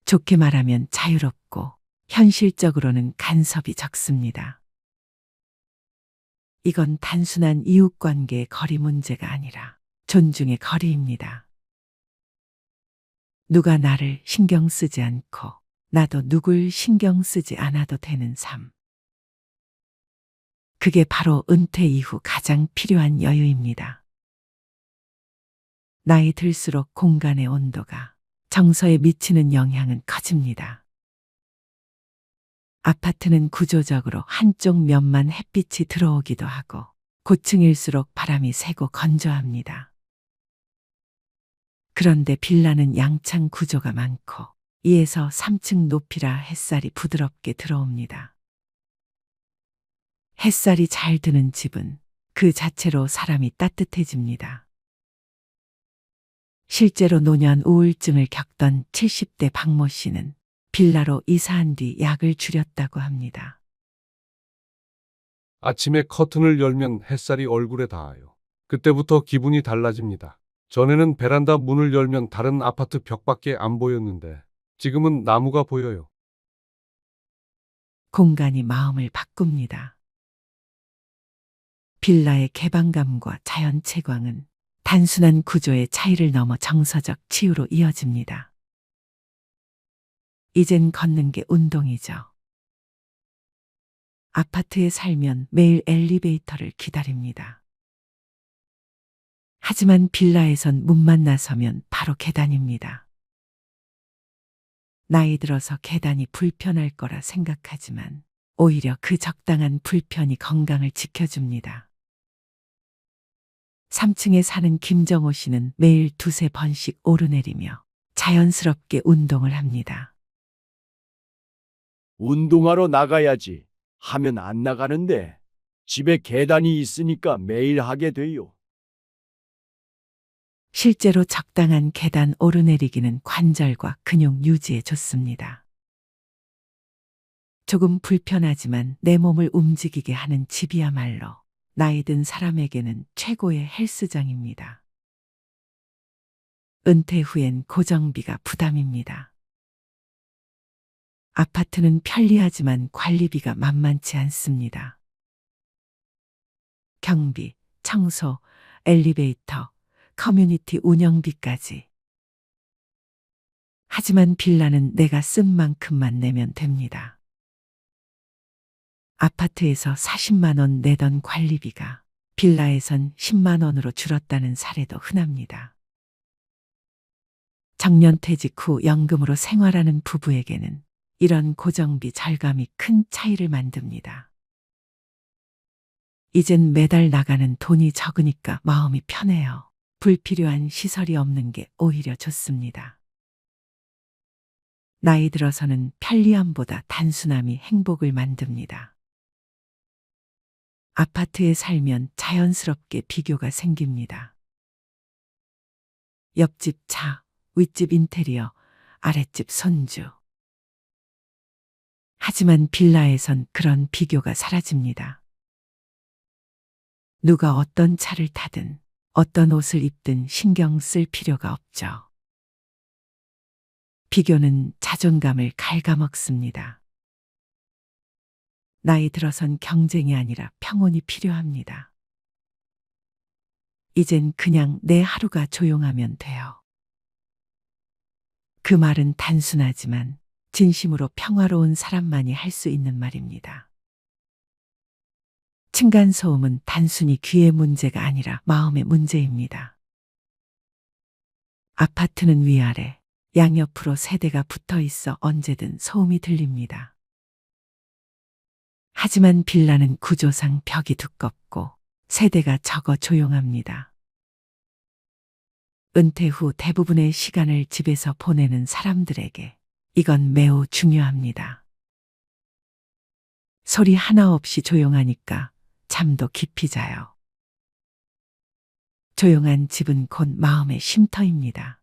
좋게 말하면 자유롭고 현실적으로는 간섭이 적습니다. 이건 단순한 이웃관계의 거리 문제가 아니라 존중의 거리입니다. 누가 나를 신경 쓰지 않고 나도 누굴 신경 쓰지 않아도 되는 삶. 그게 바로 은퇴 이후 가장 필요한 여유입니다. 나이 들수록 공간의 온도가 정서에 미치는 영향은 커집니다. 아파트는 구조적으로 한쪽 면만 햇빛이 들어오기도 하고 고층일수록 바람이 세고 건조합니다. 그런데 빌라는 양창 구조가 많고 2에서 3층 높이라 햇살이 부드럽게 들어옵니다. 햇살이 잘 드는 집은 그 자체로 사람이 따뜻해집니다. 실제로 노년 우울증을 겪던 70대 박모 씨는 빌라로 이사한 뒤 약을 줄였다고 합니다. 아침에 커튼을 열면 햇살이 얼굴에 닿아요. 그때부터 기분이 달라집니다. 전에는 베란다 문을 열면 다른 아파트 벽밖에 안 보였는데 지금은 나무가 보여요. 공간이 마음을 바꿉니다. 빌라의 개방감과 자연 채광은 단순한 구조의 차이를 넘어 정서적 치유로 이어집니다. 이젠 걷는 게 운동이죠. 아파트에 살면 매일 엘리베이터를 기다립니다. 하지만 빌라에선 문만 나서면 바로 계단입니다. 나이 들어서 계단이 불편할 거라 생각하지만 오히려 그 적당한 불편이 건강을 지켜줍니다. 3층에 사는 김정호 씨는 매일 2~3번씩 오르내리며 자연스럽게 운동을 합니다. 운동하러 나가야지 하면 안 나가는데 집에 계단이 있으니까 매일 하게 돼요. 실제로 적당한 계단 오르내리기는 관절과 근육 유지에 좋습니다. 조금 불편하지만 내 몸을 움직이게 하는 집이야말로 나이 든 사람에게는 최고의 헬스장입니다. 은퇴 후엔 고정비가 부담입니다. 아파트는 편리하지만 관리비가 만만치 않습니다. 경비, 청소, 엘리베이터, 커뮤니티 운영비까지. 하지만 빌라는 내가 쓴 만큼만 내면 됩니다. 아파트에서 40만 원 내던 관리비가 빌라에선 10만 원으로 줄었다는 사례도 흔합니다. 정년퇴직 후 연금으로 생활하는 부부에게는 이런 고정비 절감이 큰 차이를 만듭니다. 이젠 매달 나가는 돈이 적으니까 마음이 편해요. 불필요한 시설이 없는 게 오히려 좋습니다. 나이 들어서는 편리함보다 단순함이 행복을 만듭니다. 아파트에 살면 자연스럽게 비교가 생깁니다. 옆집 차, 윗집 인테리어, 아랫집 손주. 하지만 빌라에선 그런 비교가 사라집니다. 누가 어떤 차를 타든 어떤 옷을 입든 신경 쓸 필요가 없죠. 비교는 자존감을 갉아먹습니다. 나이 들어선 경쟁이 아니라 평온이 필요합니다. 이젠 그냥 내 하루가 조용하면 돼요. 그 말은 단순하지만 진심으로 평화로운 사람만이 할 수 있는 말입니다. 층간소음은 단순히 귀의 문제가 아니라 마음의 문제입니다. 아파트는 위아래, 양옆으로 세대가 붙어 있어 언제든 소음이 들립니다. 하지만 빌라는 구조상 벽이 두껍고 세대가 적어 조용합니다. 은퇴 후 대부분의 시간을 집에서 보내는 사람들에게 이건 매우 중요합니다. 소리 하나 없이 조용하니까 잠도 깊이 자요. 조용한 집은 곧 마음의 쉼터입니다.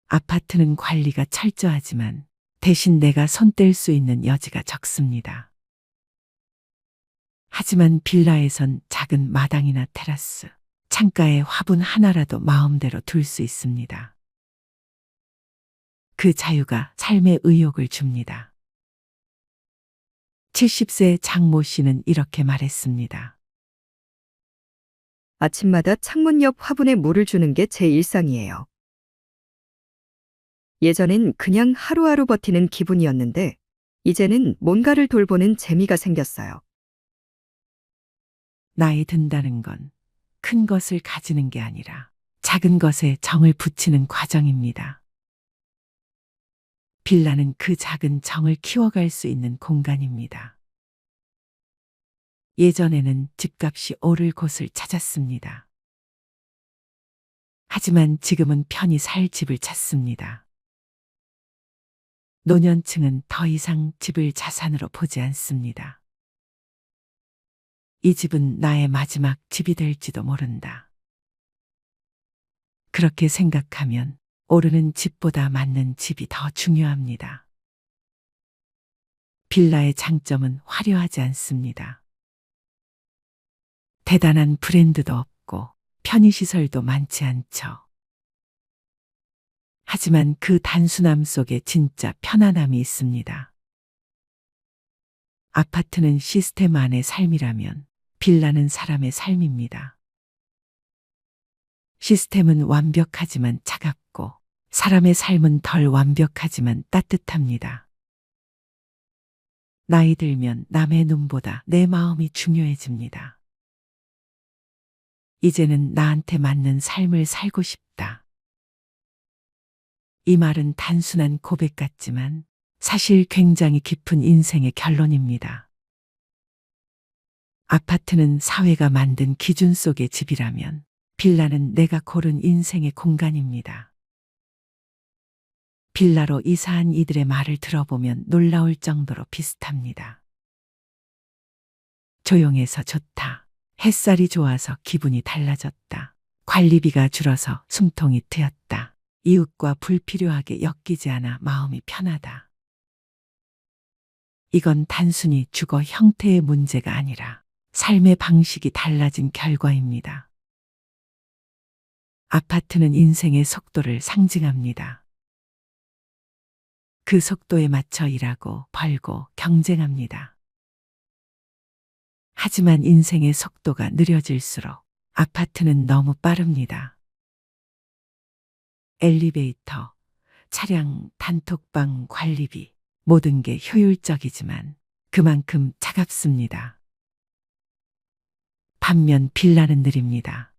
아파트는 관리가 철저하지만 대신 내가 손 뗄 수 있는 여지가 적습니다. 하지만 빌라에선 작은 마당이나 테라스, 창가에 화분 하나라도 마음대로 둘 수 있습니다. 그 자유가 삶의 의욕을 줍니다. 70세 장모 씨는 이렇게 말했습니다. 아침마다 창문 옆 화분에 물을 주는 게 제 일상이에요. 예전엔 그냥 하루하루 버티는 기분이었는데, 이제는 뭔가를 돌보는 재미가 생겼어요. 나이 든다는 건 큰 것을 가지는 게 아니라 작은 것에 정을 붙이는 과정입니다. 빌라는 그 작은 정을 키워갈 수 있는 공간입니다. 예전에는 집값이 오를 곳을 찾았습니다. 하지만 지금은 편히 살 집을 찾습니다. 노년층은 더 이상 집을 자산으로 보지 않습니다. 이 집은 나의 마지막 집이 될지도 모른다. 그렇게 생각하면 오르는 집보다 맞는 집이 더 중요합니다. 빌라의 장점은 화려하지 않습니다. 대단한 브랜드도 없고 편의시설도 많지 않죠. 하지만 그 단순함 속에 진짜 편안함이 있습니다. 아파트는 시스템 안의 삶이라면 빌라는 사람의 삶입니다. 시스템은 완벽하지만 차갑고 사람의 삶은 덜 완벽하지만 따뜻합니다. 나이 들면 남의 눈보다 내 마음이 중요해집니다. 이제는 나한테 맞는 삶을 살고 싶다. 이 말은 단순한 고백 같지만 사실 굉장히 깊은 인생의 결론입니다. 아파트는 사회가 만든 기준 속의 집이라면 빌라는 내가 고른 인생의 공간입니다. 빌라로 이사한 이들의 말을 들어보면 놀라울 정도로 비슷합니다. 조용해서 좋다. 햇살이 좋아서 기분이 달라졌다. 관리비가 줄어서 숨통이 트였다. 이웃과 불필요하게 엮이지 않아 마음이 편하다. 이건 단순히 주거 형태의 문제가 아니라 삶의 방식이 달라진 결과입니다. 아파트는 인생의 속도를 상징합니다. 그 속도에 맞춰 일하고 벌고 경쟁합니다. 하지만 인생의 속도가 느려질수록 아파트는 너무 빠릅니다. 엘리베이터, 차량, 단톡방, 관리비, 모든 게 효율적이지만 그만큼 차갑습니다. 반면 빌라는 느립니다.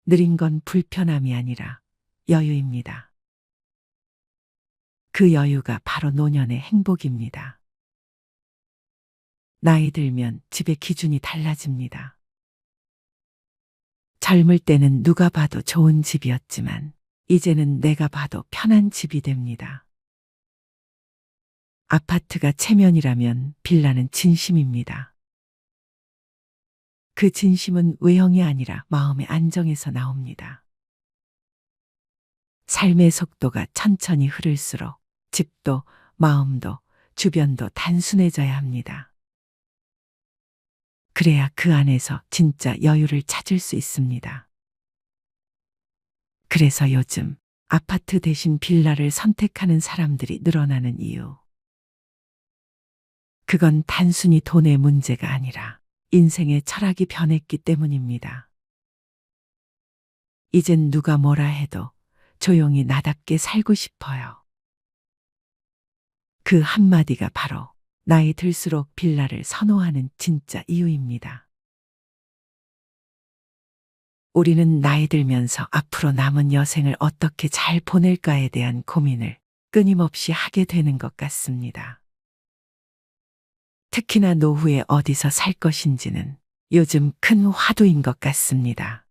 느린 건 불편함이 아니라 여유입니다. 그 여유가 바로 노년의 행복입니다. 나이 들면 집의 기준이 달라집니다. 젊을 때는 누가 봐도 좋은 집이었지만 이제는 내가 봐도 편한 집이 됩니다. 아파트가 체면이라면 빌라는 진심입니다. 그 진심은 외형이 아니라 마음의 안정에서 나옵니다. 삶의 속도가 천천히 흐를수록 집도 마음도 주변도 단순해져야 합니다. 그래야 그 안에서 진짜 여유를 찾을 수 있습니다. 그래서 요즘 아파트 대신 빌라를 선택하는 사람들이 늘어나는 이유. 그건 단순히 돈의 문제가 아니라 인생의 철학이 변했기 때문입니다. 이젠 누가 뭐라 해도 조용히 나답게 살고 싶어요. 그 한마디가 바로 나이 들수록 빌라를 선호하는 진짜 이유입니다. 우리는 나이 들면서 앞으로 남은 여생을 어떻게 잘 보낼까에 대한 고민을 끊임없이 하게 되는 것 같습니다. 특히나 노후에 어디서 살 것인지는 요즘 큰 화두인 것 같습니다.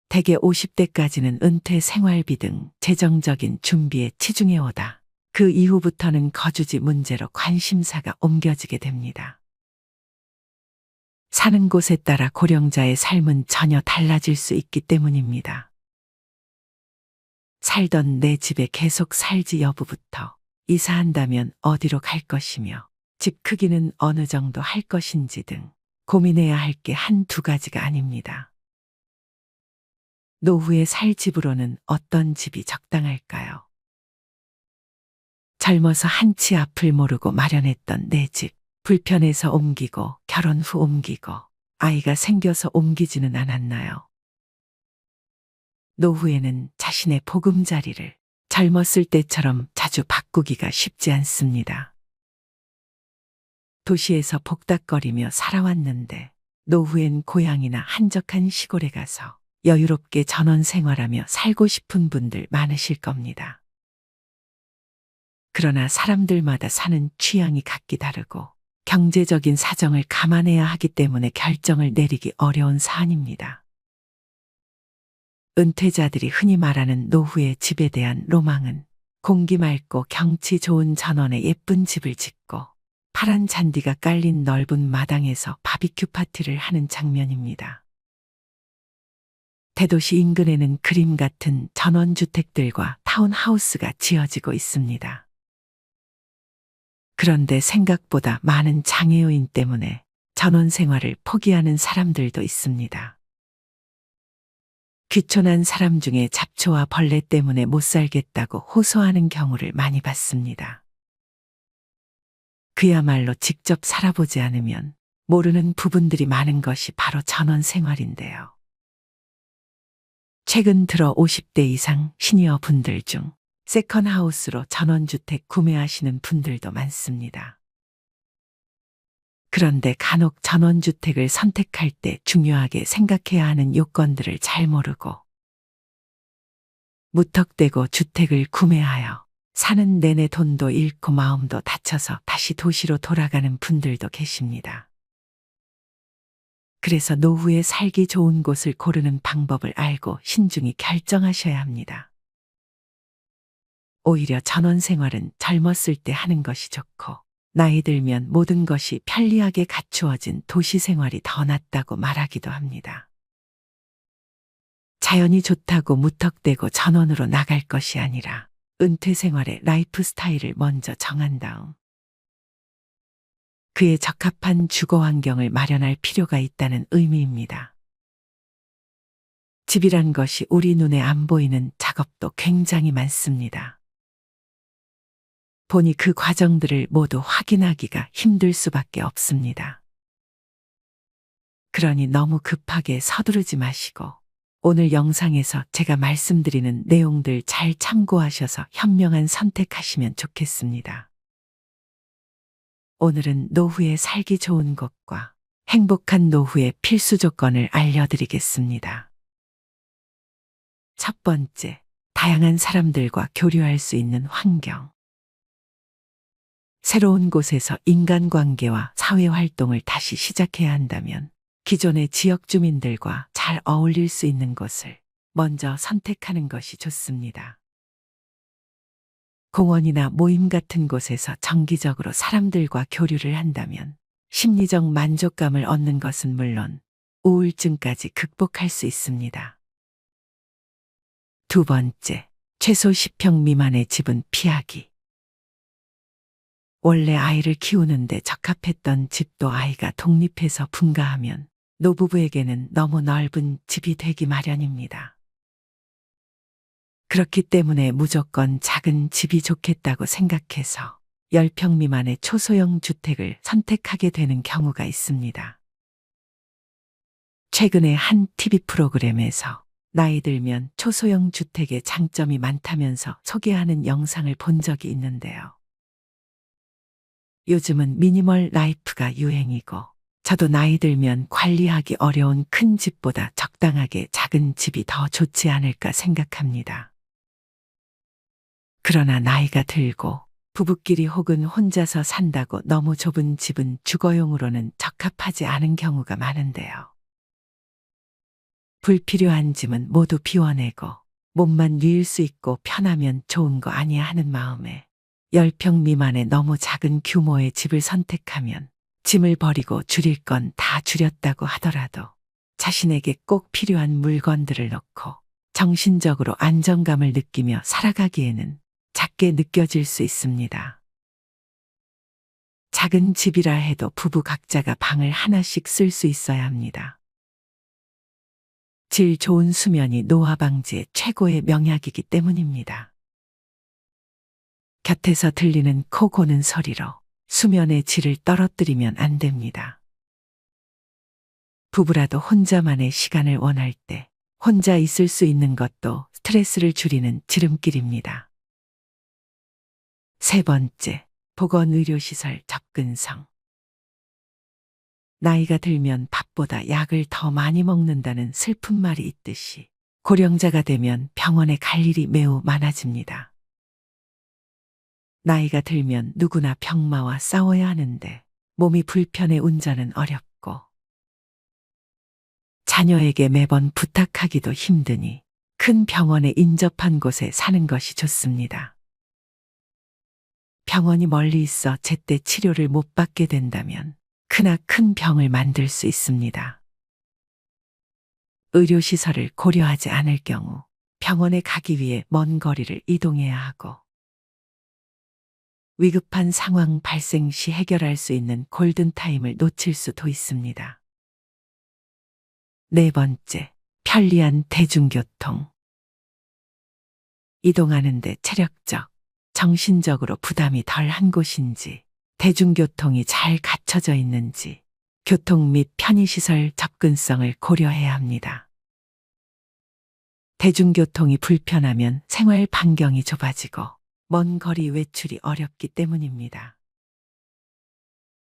대개 50대까지는 은퇴 생활비 등 재정적인 준비에 치중해 오다 그 이후부터는 거주지 문제로 관심사가 옮겨지게 됩니다. 사는 곳에 따라 고령자의 삶은 전혀 달라질 수 있기 때문입니다. 살던 내 집에 계속 살지 여부부터 이사한다면 어디로 갈 것이며 집 크기는 어느 정도 할 것인지 등 고민해야 할 게 한두 가지가 아닙니다. 노후에 살 집으로는 어떤 집이 적당할까요? 젊어서 한치 앞을 모르고 마련했던 내 집, 불편해서 옮기고 결혼 후 옮기고 아이가 생겨서 옮기지는 않았나요? 노후에는 자신의 보금자리를 젊었을 때처럼 자주 바꾸기가 쉽지 않습니다. 도시에서 복닥거리며 살아왔는데 노후엔 고향이나 한적한 시골에 가서 여유롭게 전원 생활하며 살고 싶은 분들 많으실 겁니다. 그러나 사람들마다 사는 취향이 각기 다르고 경제적인 사정을 감안해야 하기 때문에 결정을 내리기 어려운 사안입니다. 은퇴자들이 흔히 말하는 노후의 집에 대한 로망은 공기 맑고 경치 좋은 전원에 예쁜 집을 짓고 파란 잔디가 깔린 넓은 마당에서 바비큐 파티를 하는 장면입니다. 대도시 인근에는 그림 같은 전원주택들과 타운하우스가 지어지고 있습니다. 그런데 생각보다 많은 장애요인 때문에 전원 생활을 포기하는 사람들도 있습니다. 귀촌한 사람 중에 잡초와 벌레 때문에 못 살겠다고 호소하는 경우를 많이 봤습니다. 그야말로 직접 살아보지 않으면 모르는 부분들이 많은 것이 바로 전원 생활인데요. 최근 들어 50대 이상 시니어 분들 중 세컨하우스로 전원주택 구매하시는 분들도 많습니다. 그런데 간혹 전원주택을 선택할 때 중요하게 생각해야 하는 요건들을 잘 모르고 무턱대고 주택을 구매하여 사는 내내 돈도 잃고 마음도 다쳐서 다시 도시로 돌아가는 분들도 계십니다. 그래서 노후에 살기 좋은 곳을 고르는 방법을 알고 신중히 결정하셔야 합니다. 오히려 전원 생활은 젊었을 때 하는 것이 좋고 나이 들면 모든 것이 편리하게 갖추어진 도시 생활이 더 낫다고 말하기도 합니다. 자연이 좋다고 무턱대고 전원으로 나갈 것이 아니라 은퇴 생활의 라이프 스타일을 먼저 정한 다음 그에 적합한 주거 환경을 마련할 필요가 있다는 의미입니다. 집이란 것이 우리 눈에 안 보이는 작업도 굉장히 많습니다. 보니 그 과정들을 모두 확인하기가 힘들 수밖에 없습니다. 그러니 너무 급하게 서두르지 마시고 오늘 영상에서 제가 말씀드리는 내용들 잘 참고하셔서 현명한 선택하시면 좋겠습니다. 오늘은 노후에 살기 좋은 곳과 행복한 노후의 필수 조건을 알려드리겠습니다. 첫 번째, 다양한 사람들과 교류할 수 있는 환경. 새로운 곳에서 인간관계와 사회활동을 다시 시작해야 한다면 기존의 지역 주민들과 잘 어울릴 수 있는 곳을 먼저 선택하는 것이 좋습니다. 공원이나 모임 같은 곳에서 정기적으로 사람들과 교류를 한다면 심리적 만족감을 얻는 것은 물론 우울증까지 극복할 수 있습니다. 두 번째, 최소 10평 미만의 집은 피하기. 원래 아이를 키우는데 적합했던 집도 아이가 독립해서 분가하면 노부부에게는 너무 넓은 집이 되기 마련입니다. 그렇기 때문에 무조건 작은 집이 좋겠다고 생각해서 10평 미만의 초소형 주택을 선택하게 되는 경우가 있습니다. 최근에 한 TV 프로그램에서 나이 들면 초소형 주택의 장점이 많다면서 소개하는 영상을 본 적이 있는데요. 요즘은 미니멀 라이프가 유행이고 저도 나이 들면 관리하기 어려운 큰 집보다 적당하게 작은 집이 더 좋지 않을까 생각합니다. 그러나 나이가 들고 부부끼리 혹은 혼자서 산다고 너무 좁은 집은 주거용으로는 적합하지 않은 경우가 많은데요. 불필요한 짐은 모두 비워내고 몸만 누일 수 있고 편하면 좋은 거 아니야 하는 마음에 10평 미만의 너무 작은 규모의 집을 선택하면 짐을 버리고 줄일 건 다 줄였다고 하더라도 자신에게 꼭 필요한 물건들을 넣고 정신적으로 안정감을 느끼며 살아가기에는 작게 느껴질 수 있습니다. 작은 집이라 해도 부부 각자가 방을 하나씩 쓸 수 있어야 합니다. 질 좋은 수면이 노화 방지의 최고의 명약이기 때문입니다. 곁에서 들리는 코 고는 소리로 수면의 질을 떨어뜨리면 안 됩니다. 부부라도 혼자만의 시간을 원할 때 혼자 있을 수 있는 것도 스트레스를 줄이는 지름길입니다. 세 번째, 보건의료시설 접근성. 나이가 들면 밥보다 약을 더 많이 먹는다는 슬픈 말이 있듯이 고령자가 되면 병원에 갈 일이 매우 많아집니다. 나이가 들면 누구나 병마와 싸워야 하는데 몸이 불편해 운전은 어렵고 자녀에게 매번 부탁하기도 힘드니 큰 병원에 인접한 곳에 사는 것이 좋습니다. 병원이 멀리 있어 제때 치료를 못 받게 된다면 크나큰 병을 만들 수 있습니다. 의료시설을 고려하지 않을 경우 병원에 가기 위해 먼 거리를 이동해야 하고 위급한 상황 발생 시 해결할 수 있는 골든타임을 놓칠 수도 있습니다. 네 번째, 편리한 대중교통. 이동하는데 체력적, 정신적으로 부담이 덜한 곳인지, 대중교통이 잘 갖춰져 있는지, 교통 및 편의시설 접근성을 고려해야 합니다. 대중교통이 불편하면 생활 반경이 좁아지고 먼 거리 외출이 어렵기 때문입니다.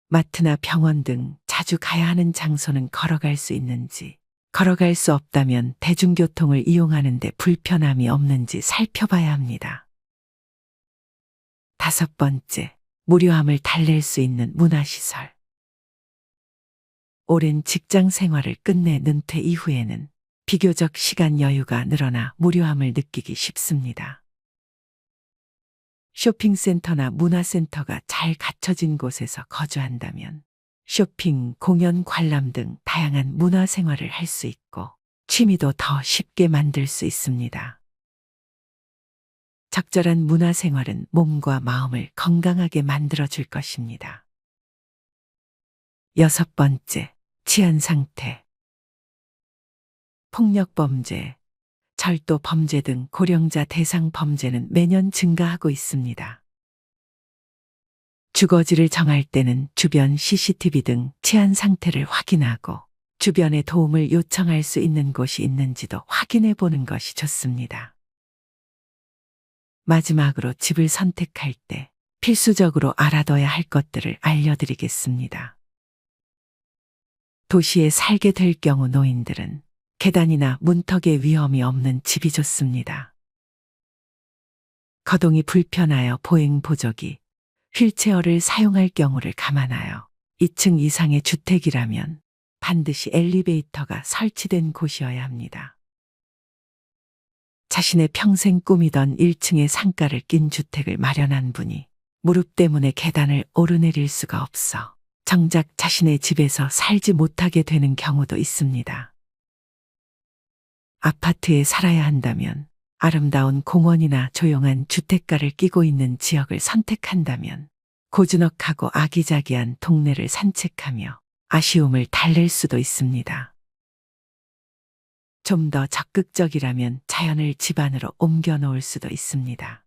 마트나 병원 등 자주 가야 하는 장소는 걸어갈 수 있는지, 걸어갈 수 없다면 대중교통을 이용하는데 불편함이 없는지 살펴봐야 합니다. 다섯 번째, 무료함을 달랠 수 있는 문화시설. 오랜 직장 생활을 끝내 은퇴 이후에는 비교적 시간 여유가 늘어나 무료함을 느끼기 쉽습니다. 쇼핑센터나 문화센터가 잘 갖춰진 곳에서 거주한다면 쇼핑, 공연, 관람 등 다양한 문화생활을 할 수 있고 취미도 더 쉽게 만들 수 있습니다. 적절한 문화생활은 몸과 마음을 건강하게 만들어줄 것입니다. 여섯 번째, 치안 상태. 폭력범죄, 절도범죄 등 고령자 대상 범죄는 매년 증가하고 있습니다. 주거지를 정할 때는 주변 CCTV 등 치안 상태를 확인하고 주변에 도움을 요청할 수 있는 곳이 있는지도 확인해 보는 것이 좋습니다. 마지막으로 집을 선택할 때 필수적으로 알아둬야 할 것들을 알려드리겠습니다. 도시에 살게 될 경우 노인들은 계단이나 문턱의 위험이 없는 집이 좋습니다. 거동이 불편하여 보행보조기, 휠체어를 사용할 경우를 감안하여 2층 이상의 주택이라면 반드시 엘리베이터가 설치된 곳이어야 합니다. 자신의 평생 꿈이던 1층의 상가를 낀 주택을 마련한 분이 무릎 때문에 계단을 오르내릴 수가 없어 정작 자신의 집에서 살지 못하게 되는 경우도 있습니다. 아파트에 살아야 한다면, 아름다운 공원이나 조용한 주택가를 끼고 있는 지역을 선택한다면, 고즈넉하고 아기자기한 동네를 산책하며 아쉬움을 달랠 수도 있습니다. 좀 더 적극적이라면 자연을 집안으로 옮겨 놓을 수도 있습니다.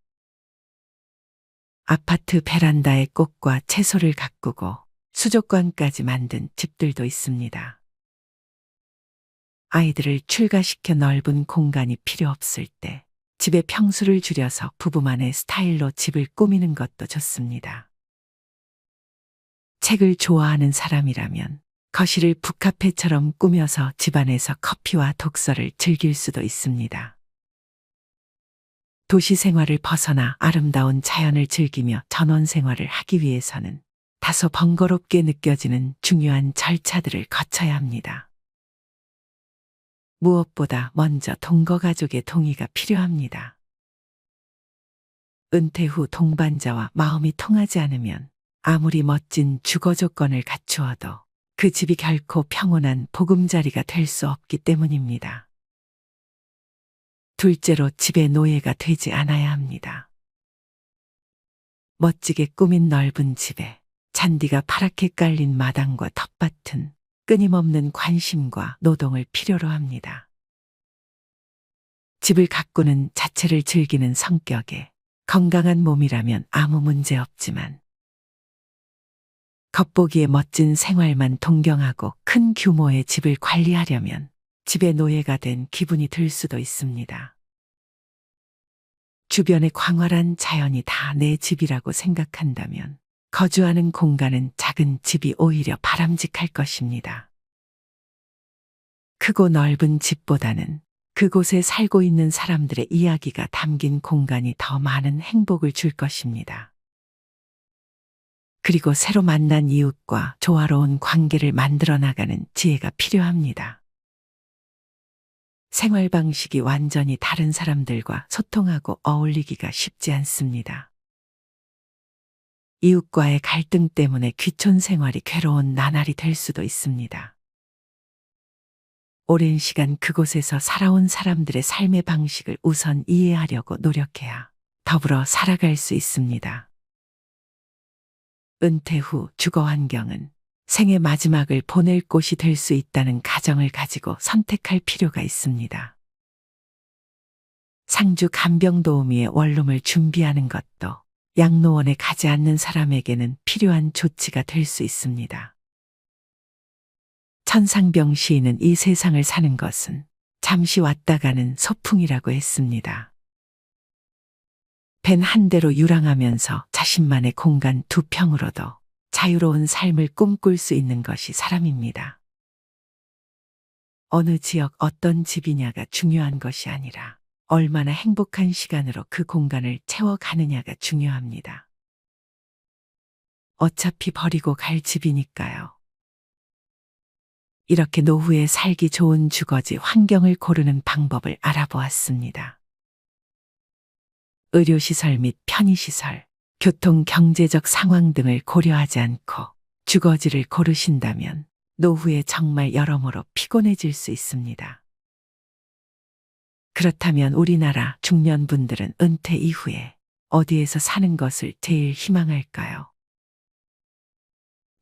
아파트 베란다에 꽃과 채소를 가꾸고 수족관까지 만든 집들도 있습니다. 아이들을 출가시켜 넓은 공간이 필요 없을 때 집의 평수를 줄여서 부부만의 스타일로 집을 꾸미는 것도 좋습니다. 책을 좋아하는 사람이라면 거실을 북카페처럼 꾸며서 집안에서 커피와 독서를 즐길 수도 있습니다. 도시 생활을 벗어나 아름다운 자연을 즐기며 전원 생활을 하기 위해서는 다소 번거롭게 느껴지는 중요한 절차들을 거쳐야 합니다. 무엇보다 먼저 동거 가족의 동의가 필요합니다. 은퇴 후 동반자와 마음이 통하지 않으면 아무리 멋진 주거 조건을 갖추어도 그 집이 결코 평온한 보금자리가 될 수 없기 때문입니다. 둘째로 집의 노예가 되지 않아야 합니다. 멋지게 꾸민 넓은 집에 잔디가 파랗게 깔린 마당과 텃밭은 끊임없는 관심과 노동을 필요로 합니다. 집을 가꾸는 자체를 즐기는 성격에 건강한 몸이라면 아무 문제 없지만 겉보기에 멋진 생활만 동경하고 큰 규모의 집을 관리하려면 집의 노예가 된 기분이 들 수도 있습니다. 주변의 광활한 자연이 다 내 집이라고 생각한다면 거주하는 공간은 작은 집이 오히려 바람직할 것입니다. 크고 넓은 집보다는 그곳에 살고 있는 사람들의 이야기가 담긴 공간이 더 많은 행복을 줄 것입니다. 그리고 새로 만난 이웃과 조화로운 관계를 만들어 나가는 지혜가 필요합니다. 생활 방식이 완전히 다른 사람들과 소통하고 어울리기가 쉽지 않습니다. 이웃과의 갈등 때문에 귀촌 생활이 괴로운 나날이 될 수도 있습니다. 오랜 시간 그곳에서 살아온 사람들의 삶의 방식을 우선 이해하려고 노력해야 더불어 살아갈 수 있습니다. 은퇴 후 주거 환경은 생의 마지막을 보낼 곳이 될 수 있다는 가정을 가지고 선택할 필요가 있습니다. 상주 간병도우미의 원룸을 준비하는 것도 양로원에 가지 않는 사람에게는 필요한 조치가 될 수 있습니다. 천상병 시인은 이 세상을 사는 것은 잠시 왔다 가는 소풍이라고 했습니다. 벤 한 대로 유랑하면서 자신만의 공간 2평으로도 자유로운 삶을 꿈꿀 수 있는 것이 사람입니다. 어느 지역 어떤 집이냐가 중요한 것이 아니라 얼마나 행복한 시간으로 그 공간을 채워가느냐가 중요합니다. 어차피 버리고 갈 집이니까요. 이렇게 노후에 살기 좋은 주거지 환경을 고르는 방법을 알아보았습니다. 의료시설 및 편의시설, 교통 경제적 상황 등을 고려하지 않고 주거지를 고르신다면 노후에 정말 여러모로 피곤해질 수 있습니다. 그렇다면 우리나라 중년분들은 은퇴 이후에 어디에서 사는 것을 제일 희망할까요?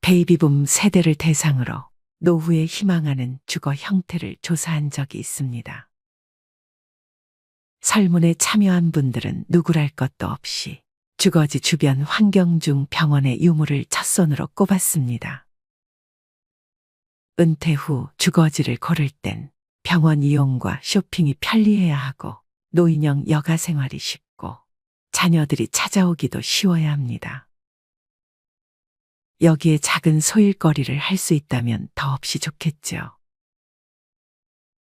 베이비붐 세대를 대상으로 노후에 희망하는 주거 형태를 조사한 적이 있습니다. 설문에 참여한 분들은 누구랄 것도 없이 주거지 주변 환경 중 병원의 유무를 첫손으로 꼽았습니다. 은퇴 후 주거지를 고를 땐 병원 이용과 쇼핑이 편리해야 하고 노인형 여가 생활이 쉽고 자녀들이 찾아오기도 쉬워야 합니다. 여기에 작은 소일거리를 할 수 있다면 더없이 좋겠죠.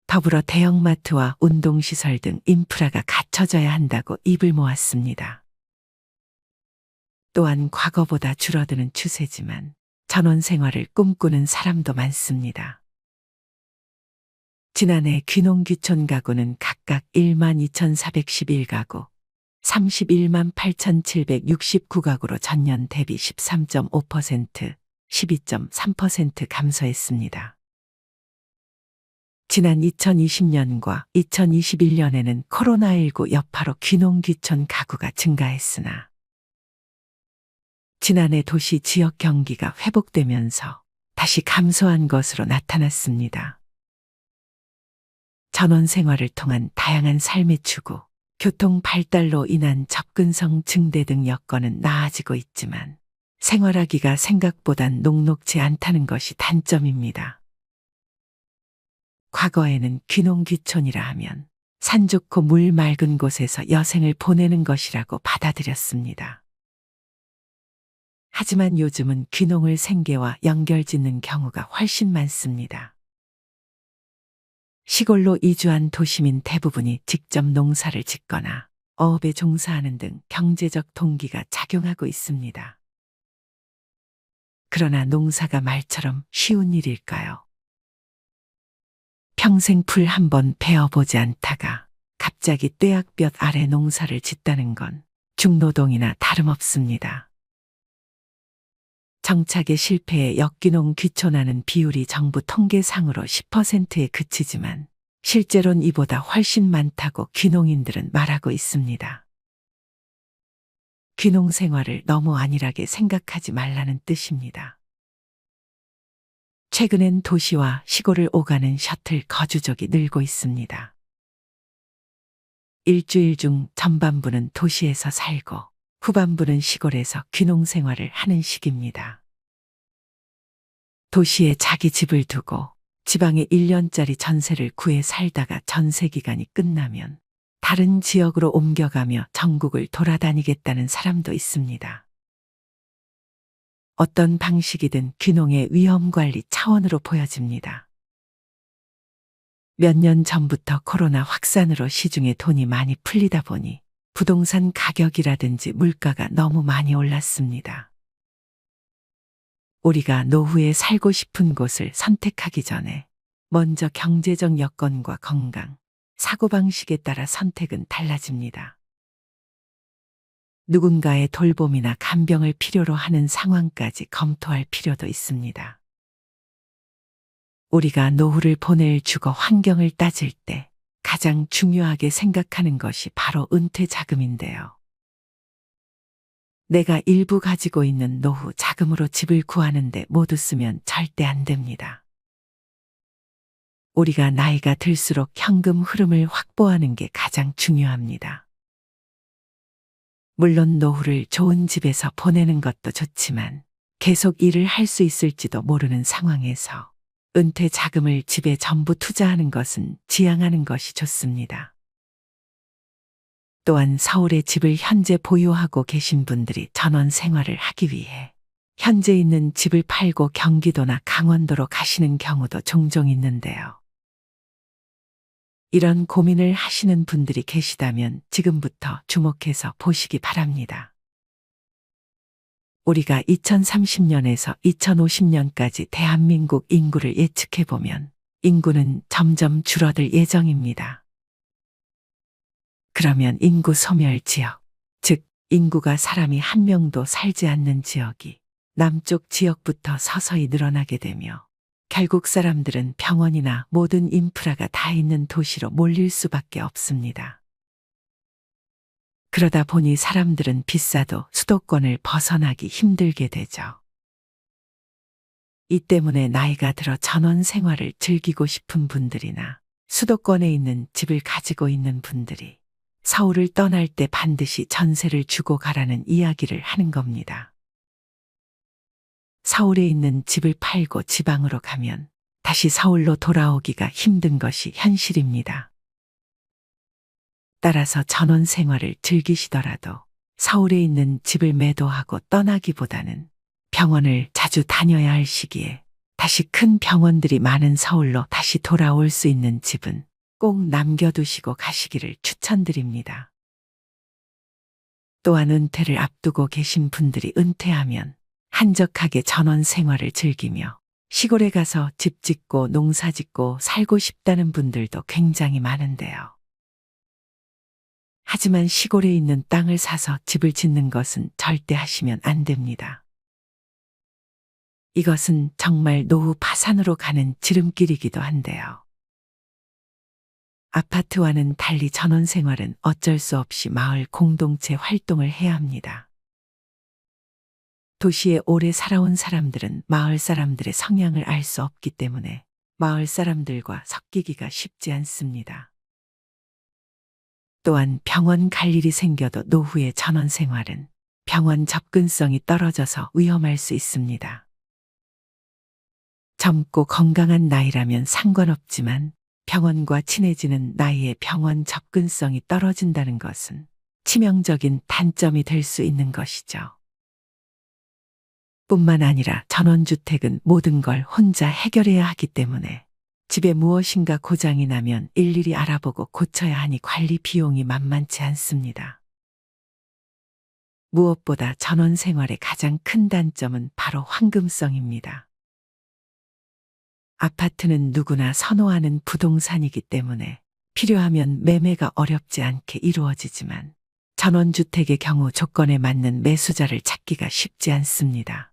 더불어 대형마트와 운동시설 등 인프라가 갖춰져야 한다고 입을 모았습니다. 또한 과거보다 줄어드는 추세지만 전원 생활을 꿈꾸는 사람도 많습니다. 지난해 귀농귀촌 가구는 각각 12,411가구, 31만 8,769가구로 전년 대비 13.5%, 12.3% 감소했습니다. 지난 2020년과 2021년에는 코로나19 여파로 귀농귀촌 가구가 증가했으나 지난해 도시 지역 경기가 회복되면서 다시 감소한 것으로 나타났습니다. 전원 생활을 통한 다양한 삶의 추구, 교통 발달로 인한 접근성 증대 등 여건은 나아지고 있지만 생활하기가 생각보단 녹록지 않다는 것이 단점입니다. 과거에는 귀농귀촌이라 하면 산 좋고 물 맑은 곳에서 여생을 보내는 것이라고 받아들였습니다. 하지만 요즘은 귀농을 생계와 연결짓는 경우가 훨씬 많습니다. 시골로 이주한 도시민 대부분이 직접 농사를 짓거나 어업에 종사하는 등 경제적 동기가 작용하고 있습니다. 그러나 농사가 말처럼 쉬운 일일까요? 평생 풀 한 번 베어보지 않다가 갑자기 떼약볕 아래 농사를 짓다는 건 중노동이나 다름없습니다. 정착의 실패에 역귀농 귀촌하는 비율이 정부 통계상으로 10%에 그치지만 실제로는 이보다 훨씬 많다고 귀농인들은 말하고 있습니다. 귀농 생활을 너무 안일하게 생각하지 말라는 뜻입니다. 최근엔 도시와 시골을 오가는 셔틀 거주족이 늘고 있습니다. 일주일 중 전반부는 도시에서 살고 후반부는 시골에서 귀농 생활을 하는 시기입니다. 도시에 자기 집을 두고 지방에 1년짜리 전세를 구해 살다가 전세 기간이 끝나면 다른 지역으로 옮겨가며 전국을 돌아다니겠다는 사람도 있습니다. 어떤 방식이든 귀농의 위험 관리 차원으로 보여집니다. 몇 년 전부터 코로나 확산으로 시중에 돈이 많이 풀리다 보니 부동산 가격이라든지 물가가 너무 많이 올랐습니다. 우리가 노후에 살고 싶은 곳을 선택하기 전에 먼저 경제적 여건과 건강, 사고방식에 따라 선택은 달라집니다. 누군가의 돌봄이나 간병을 필요로 하는 상황까지 검토할 필요도 있습니다. 우리가 노후를 보낼 주거 환경을 따질 때 가장 중요하게 생각하는 것이 바로 은퇴 자금인데요. 내가 일부 가지고 있는 노후 자금으로 집을 구하는데 모두 쓰면 절대 안 됩니다. 우리가 나이가 들수록 현금 흐름을 확보하는 게 가장 중요합니다. 물론 노후를 좋은 집에서 보내는 것도 좋지만 계속 일을 할 수 있을지도 모르는 상황에서 은퇴 자금을 집에 전부 투자하는 것은 지양하는 것이 좋습니다. 또한 서울에 집을 현재 보유하고 계신 분들이 전원 생활을 하기 위해 현재 있는 집을 팔고 경기도나 강원도로 가시는 경우도 종종 있는데요. 이런 고민을 하시는 분들이 계시다면 지금부터 주목해서 보시기 바랍니다. 우리가 2030년에서 2050년까지 대한민국 인구를 예측해보면 인구는 점점 줄어들 예정입니다. 그러면 인구 소멸 지역, 즉 인구가 사람이 한 명도 살지 않는 지역이 남쪽 지역부터 서서히 늘어나게 되며 결국 사람들은 병원이나 모든 인프라가 다 있는 도시로 몰릴 수밖에 없습니다. 그러다 보니 사람들은 비싸도 수도권을 벗어나기 힘들게 되죠. 이 때문에 나이가 들어 전원 생활을 즐기고 싶은 분들이나 수도권에 있는 집을 가지고 있는 분들이 서울을 떠날 때 반드시 전세를 주고 가라는 이야기를 하는 겁니다. 서울에 있는 집을 팔고 지방으로 가면 다시 서울로 돌아오기가 힘든 것이 현실입니다. 따라서 전원 생활을 즐기시더라도 서울에 있는 집을 매도하고 떠나기보다는 병원을 자주 다녀야 할 시기에 다시 큰 병원들이 많은 서울로 다시 돌아올 수 있는 집은 꼭 남겨두시고 가시기를 추천드립니다. 또한 은퇴를 앞두고 계신 분들이 은퇴하면 한적하게 전원 생활을 즐기며 시골에 가서 집 짓고 농사 짓고 살고 싶다는 분들도 굉장히 많은데요. 하지만 시골에 있는 땅을 사서 집을 짓는 것은 절대 하시면 안 됩니다. 이것은 정말 노후 파산으로 가는 지름길이기도 한데요. 아파트와는 달리 전원 생활은 어쩔 수 없이 마을 공동체 활동을 해야 합니다. 도시에 오래 살아온 사람들은 마을 사람들의 성향을 알 수 없기 때문에 마을 사람들과 섞이기가 쉽지 않습니다. 또한 병원 갈 일이 생겨도 노후의 전원 생활은 병원 접근성이 떨어져서 위험할 수 있습니다. 젊고 건강한 나이라면 상관없지만 병원과 친해지는 나이에 병원 접근성이 떨어진다는 것은 치명적인 단점이 될 수 있는 것이죠. 뿐만 아니라 전원주택은 모든 걸 혼자 해결해야 하기 때문에 집에 무엇인가 고장이 나면 일일이 알아보고 고쳐야 하니 관리 비용이 만만치 않습니다. 무엇보다 전원 생활의 가장 큰 단점은 바로 황금성입니다. 아파트는 누구나 선호하는 부동산이기 때문에 필요하면 매매가 어렵지 않게 이루어지지만 전원주택의 경우 조건에 맞는 매수자를 찾기가 쉽지 않습니다.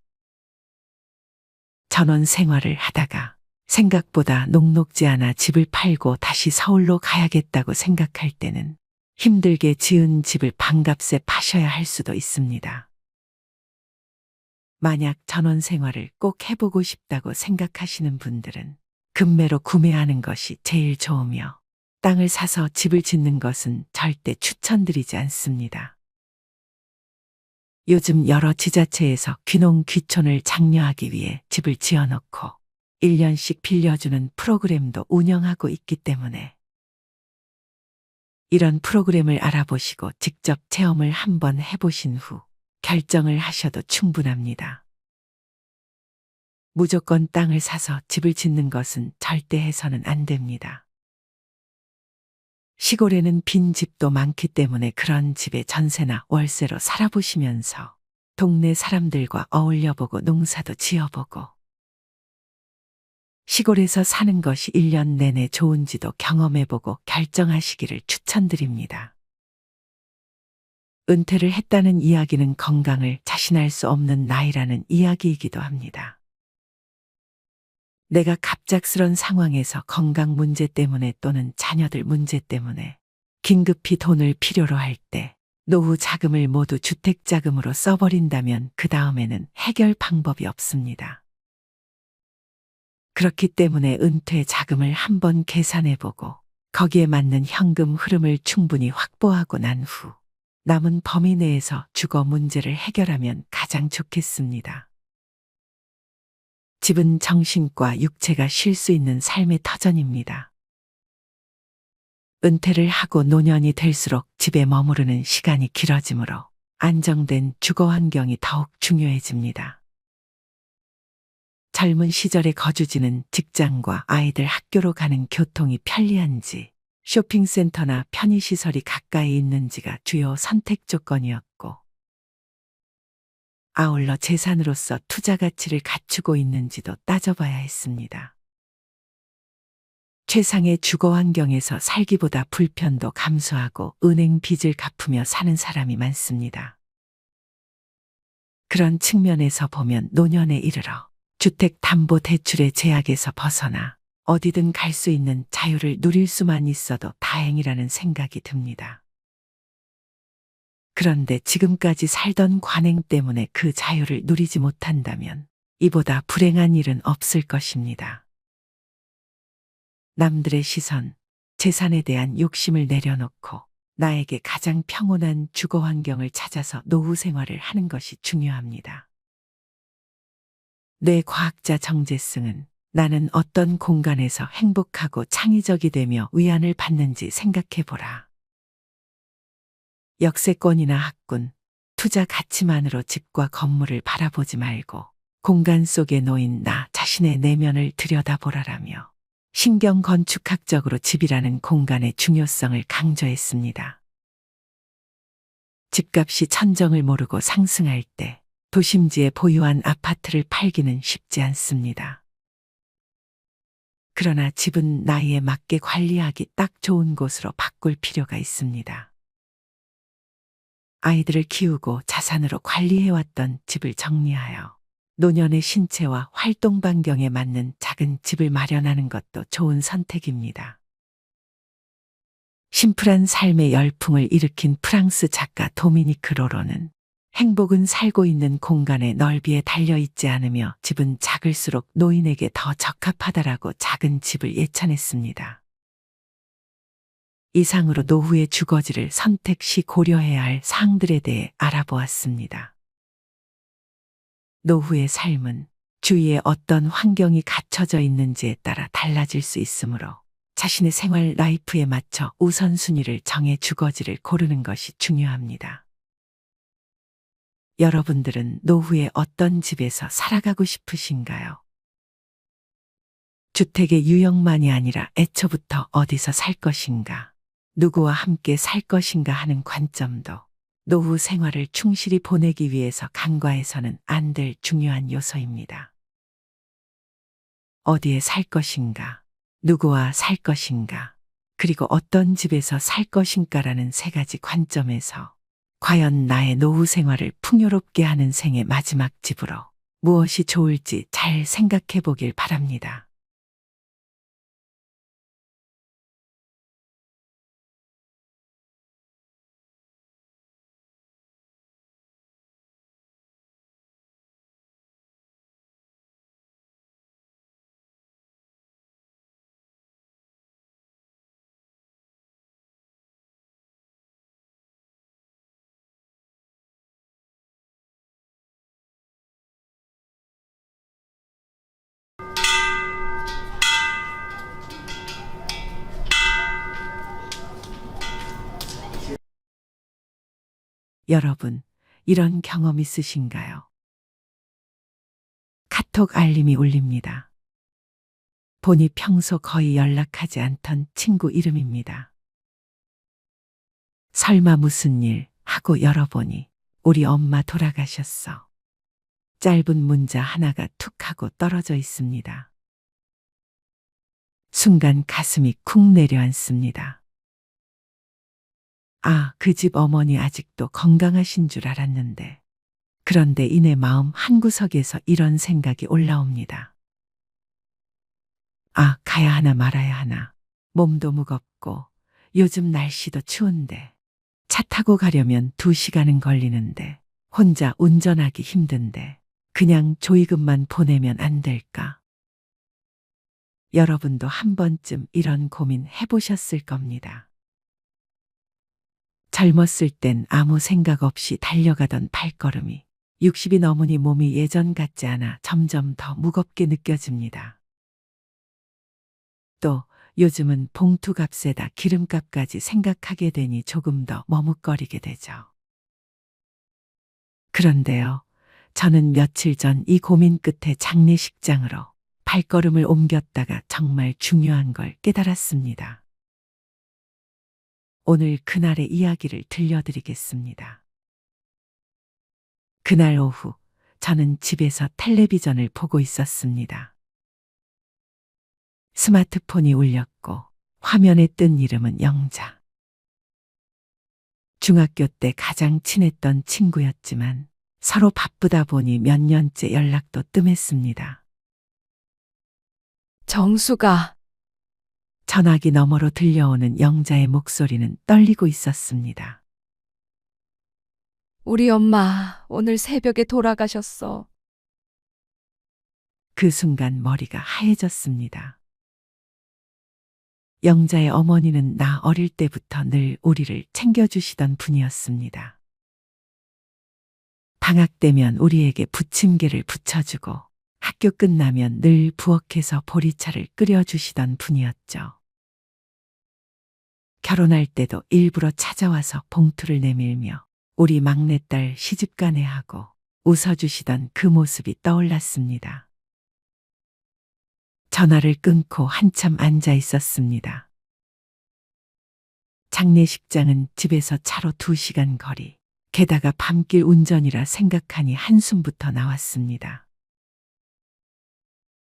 전원 생활을 하다가 생각보다 녹록지 않아 집을 팔고 다시 서울로 가야겠다고 생각할 때는 힘들게 지은 집을 반값에 파셔야 할 수도 있습니다. 만약 전원 생활을 꼭 해보고 싶다고 생각하시는 분들은 급매로 구매하는 것이 제일 좋으며 땅을 사서 집을 짓는 것은 절대 추천드리지 않습니다. 요즘 여러 지자체에서 귀농 귀촌을 장려하기 위해 집을 지어놓고 1년씩 빌려주는 프로그램도 운영하고 있기 때문에 이런 프로그램을 알아보시고 직접 체험을 한번 해보신 후 결정을 하셔도 충분합니다. 무조건 땅을 사서 집을 짓는 것은 절대 해서는 안 됩니다. 시골에는 빈 집도 많기 때문에 그런 집에 전세나 월세로 살아보시면서 동네 사람들과 어울려보고 농사도 지어보고 시골에서 사는 것이 1년 내내 좋은지도 경험해보고 결정하시기를 추천드립니다. 은퇴를 했다는 이야기는 건강을 자신할 수 없는 나이라는 이야기이기도 합니다. 내가 갑작스런 상황에서 건강 문제 때문에 또는 자녀들 문제 때문에 긴급히 돈을 필요로 할 때 노후 자금을 모두 주택자금으로 써버린다면 그 다음에는 해결 방법이 없습니다. 그렇기 때문에 은퇴 자금을 한번 계산해보고 거기에 맞는 현금 흐름을 충분히 확보하고 난 후 남은 범위 내에서 주거 문제를 해결하면 가장 좋겠습니다. 집은 정신과 육체가 쉴 수 있는 삶의 터전입니다. 은퇴를 하고 노년이 될수록 집에 머무르는 시간이 길어지므로 안정된 주거 환경이 더욱 중요해집니다. 젊은 시절의 거주지는 직장과 아이들 학교로 가는 교통이 편리한지 쇼핑센터나 편의시설이 가까이 있는지가 주요 선택 조건이었고 아울러 재산으로서 투자 가치를 갖추고 있는지도 따져봐야 했습니다. 최상의 주거 환경에서 살기보다 불편도 감수하고 은행 빚을 갚으며 사는 사람이 많습니다. 그런 측면에서 보면 노년에 이르러 주택담보대출의 제약에서 벗어나 어디든 갈 수 있는 자유를 누릴 수만 있어도 다행이라는 생각이 듭니다. 그런데 지금까지 살던 관행 때문에 그 자유를 누리지 못한다면 이보다 불행한 일은 없을 것입니다. 남들의 시선, 재산에 대한 욕심을 내려놓고 나에게 가장 평온한 주거 환경을 찾아서 노후 생활을 하는 것이 중요합니다. 뇌과학자 정재승은 나는 어떤 공간에서 행복하고 창의적이 되며 위안을 받는지 생각해보라. 역세권이나 학군, 투자 가치만으로 집과 건물을 바라보지 말고 공간 속에 놓인 나 자신의 내면을 들여다보라라며 신경 건축학적으로 집이라는 공간의 중요성을 강조했습니다. 집값이 천정을 모르고 상승할 때 도심지에 보유한 아파트를 팔기는 쉽지 않습니다. 그러나 집은 나이에 맞게 관리하기 딱 좋은 곳으로 바꿀 필요가 있습니다. 아이들을 키우고 자산으로 관리해왔던 집을 정리하여 노년의 신체와 활동 반경에 맞는 작은 집을 마련하는 것도 좋은 선택입니다. 심플한 삶의 열풍을 일으킨 프랑스 작가 도미니크 로로는 행복은 살고 있는 공간의 넓이에 달려있지 않으며 집은 작을수록 노인에게 더 적합하다라고 작은 집을 예찬했습니다. 이상으로 노후의 주거지를 선택 시 고려해야 할 사항들에 대해 알아보았습니다. 노후의 삶은 주위에 어떤 환경이 갖춰져 있는지에 따라 달라질 수 있으므로 자신의 생활 라이프에 맞춰 우선순위를 정해 주거지를 고르는 것이 중요합니다. 여러분들은 노후에 어떤 집에서 살아가고 싶으신가요? 주택의 유형만이 아니라 애초부터 어디서 살 것인가, 누구와 함께 살 것인가 하는 관점도 노후 생활을 충실히 보내기 위해서 간과해서는 안 될 중요한 요소입니다. 어디에 살 것인가, 누구와 살 것인가, 그리고 어떤 집에서 살 것인가라는 세 가지 관점에서 과연 나의 노후 생활을 풍요롭게 하는 생의 마지막 집으로 무엇이 좋을지 잘 생각해 보길 바랍니다. 여러분, 이런 경험 있으신가요? 카톡 알림이 울립니다. 보니 평소 거의 연락하지 않던 친구 이름입니다. 설마 무슨 일 하고 열어보니 우리 엄마 돌아가셨어. 짧은 문자 하나가 툭 하고 떨어져 있습니다. 순간 가슴이 쿵 내려앉습니다. 아, 그 집 어머니 아직도 건강하신 줄 알았는데. 그런데 이내 마음 한구석에서 이런 생각이 올라옵니다. 아, 가야 하나 말아야 하나. 몸도 무겁고 요즘 날씨도 추운데 차 타고 가려면 2시간은 걸리는데 혼자 운전하기 힘든데 그냥 조이금만 보내면 안 될까? 여러분도 한 번쯤 이런 고민 해보셨을 겁니다. 젊었을 땐 아무 생각 없이 달려가던 발걸음이 60이 넘으니 몸이 예전 같지 않아 점점 더 무겁게 느껴집니다. 또 요즘은 봉투값에다 기름값까지 생각하게 되니 조금 더 머뭇거리게 되죠. 그런데요, 저는 며칠 전 이 고민 끝에 장례식장으로 발걸음을 옮겼다가 정말 중요한 걸 깨달았습니다. 오늘 그날의 이야기를 들려드리겠습니다. 그날 오후 저는 집에서 텔레비전을 보고 있었습니다. 스마트폰이 울렸고 화면에 뜬 이름은 영자. 중학교 때 가장 친했던 친구였지만 서로 바쁘다 보니 몇 년째 연락도 뜸했습니다. 정수가 전화기 너머로 들려오는 영자의 목소리는 떨리고 있었습니다. 우리 엄마 오늘 새벽에 돌아가셨어. 그 순간 머리가 하얘졌습니다. 영자의 어머니는 나 어릴 때부터 늘 우리를 챙겨주시던 분이었습니다. 방학 되면 우리에게 부침개를 부쳐주고 학교 끝나면 늘 부엌에서 보리차를 끓여주시던 분이었죠. 결혼할 때도 일부러 찾아와서 봉투를 내밀며 우리 막내딸 시집가네 하고 웃어주시던 그 모습이 떠올랐습니다. 전화를 끊고 한참 앉아 있었습니다. 장례식장은 집에서 차로 2시간 거리, 게다가 밤길 운전이라 생각하니 한숨부터 나왔습니다.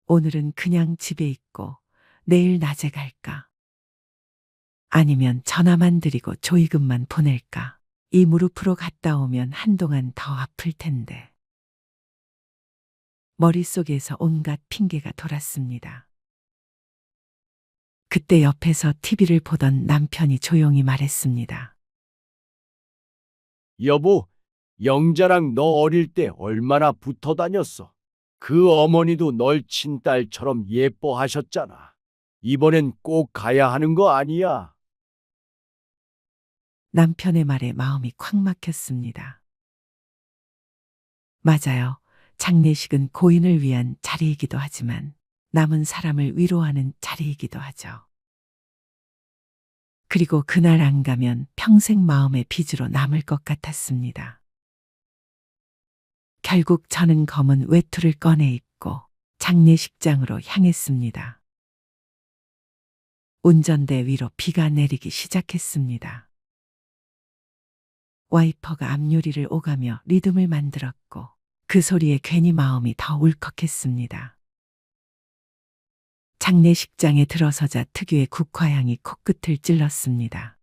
오늘은 그냥 집에 있고 내일 낮에 갈까? 아니면 전화만 드리고 조의금만 보낼까? 이 무릎으로 갔다 오면 한동안 더 아플 텐데. 머릿속에서 온갖 핑계가 돌았습니다. 그때 옆에서 TV를 보던 남편이 조용히 말했습니다. 여보, 영자랑 너 어릴 때 얼마나 붙어 다녔어. 그 어머니도 널 친딸처럼 예뻐하셨잖아. 이번엔 꼭 가야 하는 거 아니야? 남편의 말에 마음이 콱 막혔습니다. 맞아요. 장례식은 고인을 위한 자리이기도 하지만 남은 사람을 위로하는 자리이기도 하죠. 그리고 그날 안 가면 평생 마음의 빚으로 남을 것 같았습니다. 결국 저는 검은 외투를 꺼내 입고 장례식장으로 향했습니다. 운전대 위로 비가 내리기 시작했습니다. 와이퍼가 앞유리를 오가며 리듬을 만들었고 그 소리에 괜히 마음이 더 울컥했습니다. 장례식장에 들어서자 특유의 국화향이 코끝을 찔렀습니다.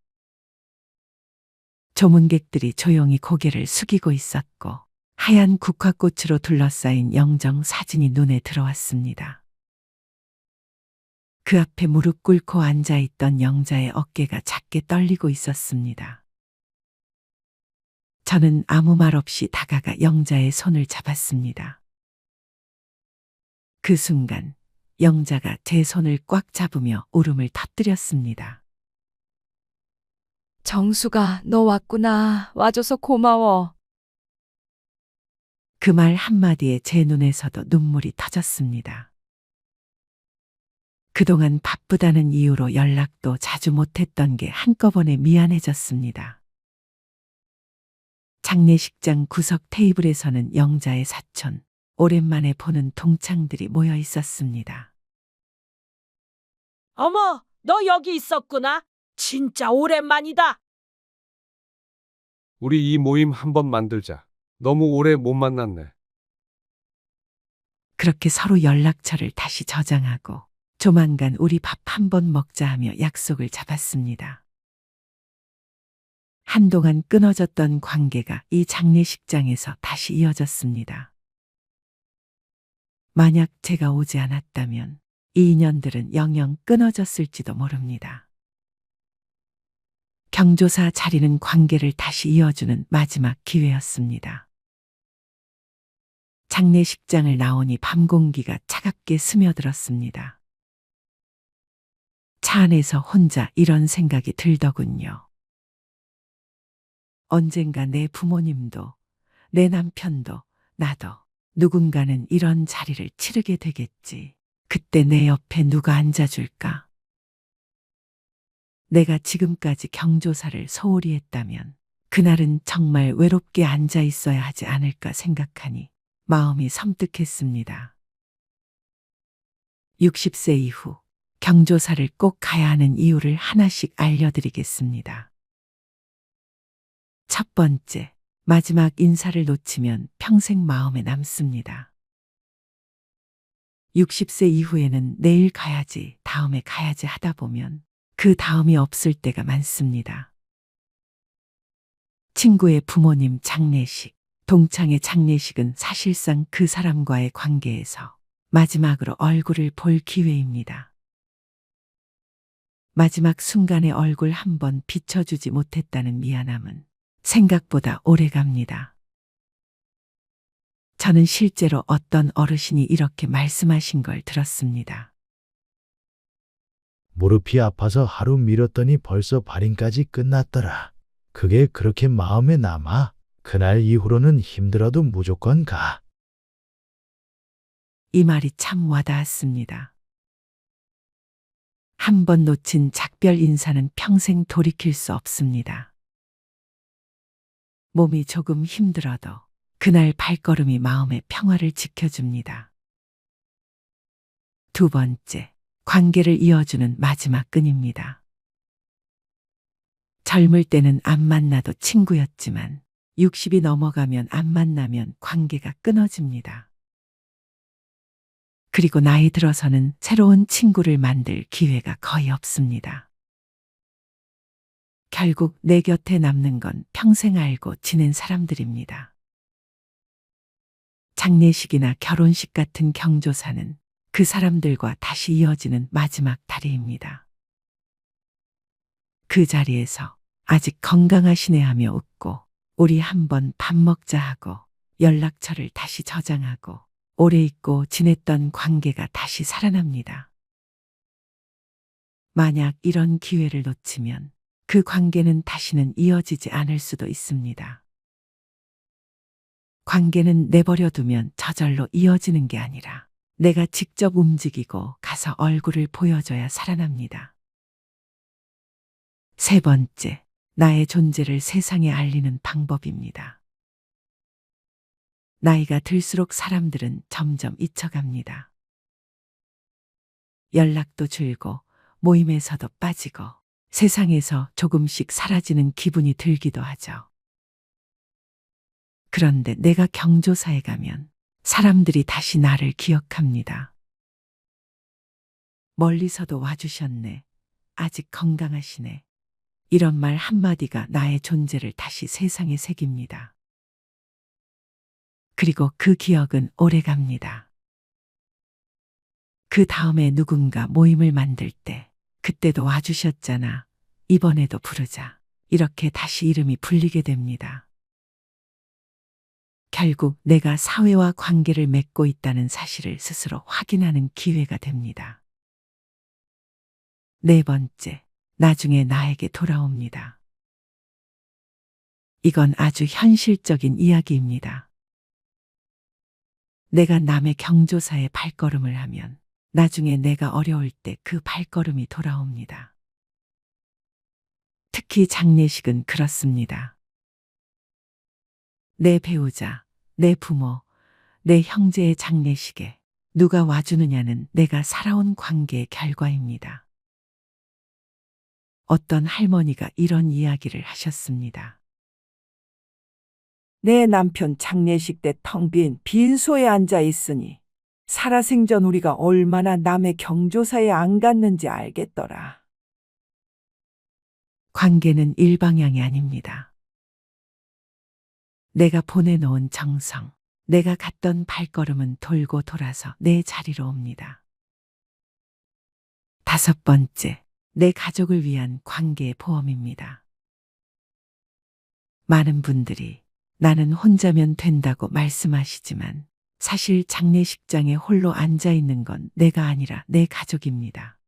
조문객들이 조용히 고개를 숙이고 있었고 하얀 국화꽃으로 둘러싸인 영정 사진이 눈에 들어왔습니다. 그 앞에 무릎 꿇고 앉아있던 영자의 어깨가 작게 떨리고 있었습니다. 저는 아무 말 없이 다가가 영자의 손을 잡았습니다. 그 순간 영자가 제 손을 꽉 잡으며 울음을 터뜨렸습니다. 정수가 너 왔구나. 와줘서 고마워. 그 말 한마디에 제 눈에서도 눈물이 터졌습니다. 그동안 바쁘다는 이유로 연락도 자주 못했던 게 한꺼번에 미안해졌습니다. 장례식장 구석 테이블에서는 영자의 사촌, 오랜만에 보는 동창들이 모여 있었습니다. 어머, 너 여기 있었구나. 진짜 오랜만이다. 우리 이 모임 한번 만들자. 너무 오래 못 만났네. 그렇게 서로 연락처를 다시 저장하고 조만간 우리 밥 한번 먹자 하며 약속을 잡았습니다. 한동안 끊어졌던 관계가 이 장례식장에서 다시 이어졌습니다. 만약 제가 오지 않았다면 이 인연들은 영영 끊어졌을지도 모릅니다. 경조사 자리는 관계를 다시 이어주는 마지막 기회였습니다. 장례식장을 나오니 밤 공기가 차갑게 스며들었습니다. 차 안에서 혼자 이런 생각이 들더군요. 언젠가 내 부모님도, 내 남편도, 나도 누군가는 이런 자리를 치르게 되겠지. 그때 내 옆에 누가 앉아줄까? 내가 지금까지 경조사를 소홀히 했다면 그날은 정말 외롭게 앉아 있어야 하지 않을까 생각하니 마음이 섬뜩했습니다. 60세 이후 경조사를 꼭 가야 하는 이유를 하나씩 알려드리겠습니다. 첫 번째, 마지막 인사를 놓치면 평생 마음에 남습니다. 60세 이후에는 내일 가야지, 다음에 가야지 하다 보면 그 다음이 없을 때가 많습니다. 친구의 부모님 장례식, 동창의 장례식은 사실상 그 사람과의 관계에서 마지막으로 얼굴을 볼 기회입니다. 마지막 순간에 얼굴 한번 비춰주지 못했다는 미안함은 생각보다 오래 갑니다. 저는 실제로 어떤 어르신이 이렇게 말씀하신 걸 들었습니다. 무릎이 아파서 하루 미뤘더니 벌써 발인까지 끝났더라. 그게 그렇게 마음에 남아. 그날 이후로는 힘들어도 무조건 가. 이 말이 참 와닿았습니다. 한 번 놓친 작별 인사는 평생 돌이킬 수 없습니다. 몸이 조금 힘들어도 그날 발걸음이 마음의 평화를 지켜줍니다. 두 번째, 관계를 이어주는 마지막 끈입니다. 젊을 때는 안 만나도 친구였지만 60이 넘어가면 안 만나면 관계가 끊어집니다. 그리고 나이 들어서는 새로운 친구를 만들 기회가 거의 없습니다. 결국 내 곁에 남는 건 평생 알고 지낸 사람들입니다. 장례식이나 결혼식 같은 경조사는 그 사람들과 다시 이어지는 마지막 다리입니다. 그 자리에서 아직 건강하시네 하며 웃고 우리 한번 밥 먹자 하고 연락처를 다시 저장하고 오래 잊고 지냈던 관계가 다시 살아납니다. 만약 이런 기회를 놓치면 그 관계는 다시는 이어지지 않을 수도 있습니다. 관계는 내버려 두면 저절로 이어지는 게 아니라 내가 직접 움직이고 가서 얼굴을 보여줘야 살아납니다. 세 번째, 나의 존재를 세상에 알리는 방법입니다. 나이가 들수록 사람들은 점점 잊혀갑니다. 연락도 줄고 모임에서도 빠지고 세상에서 조금씩 사라지는 기분이 들기도 하죠. 그런데 내가 경조사에 가면 사람들이 다시 나를 기억합니다. 멀리서도 와주셨네. 아직 건강하시네. 이런 말 한마디가 나의 존재를 다시 세상에 새깁니다. 그리고 그 기억은 오래 갑니다. 그 다음에 누군가 모임을 만들 때 그때도 와주셨잖아. 이번에도 부르자. 이렇게 다시 이름이 불리게 됩니다. 결국 내가 사회와 관계를 맺고 있다는 사실을 스스로 확인하는 기회가 됩니다. 네 번째, 나중에 나에게 돌아옵니다. 이건 아주 현실적인 이야기입니다. 내가 남의 경조사에 발걸음을 하면 나중에 내가 어려울 때 그 발걸음이 돌아옵니다. 특히 장례식은 그렇습니다. 내 배우자, 내 부모, 내 형제의 장례식에 누가 와주느냐는 내가 살아온 관계의 결과입니다. 어떤 할머니가 이런 이야기를 하셨습니다. 내 남편 장례식 때 텅 빈 빈소에 앉아 있으니 살아생전 우리가 얼마나 남의 경조사에 안 갔는지 알겠더라. 관계는 일방향이 아닙니다. 내가 보내놓은 정성, 내가 갔던 발걸음은 돌고 돌아서 내 자리로 옵니다. 다섯 번째, 내 가족을 위한 관계의 보험입니다. 많은 분들이 나는 혼자면 된다고 말씀하시지만 사실 장례식장에 홀로 앉아 있는 건 내가 아니라 내 가족입니다.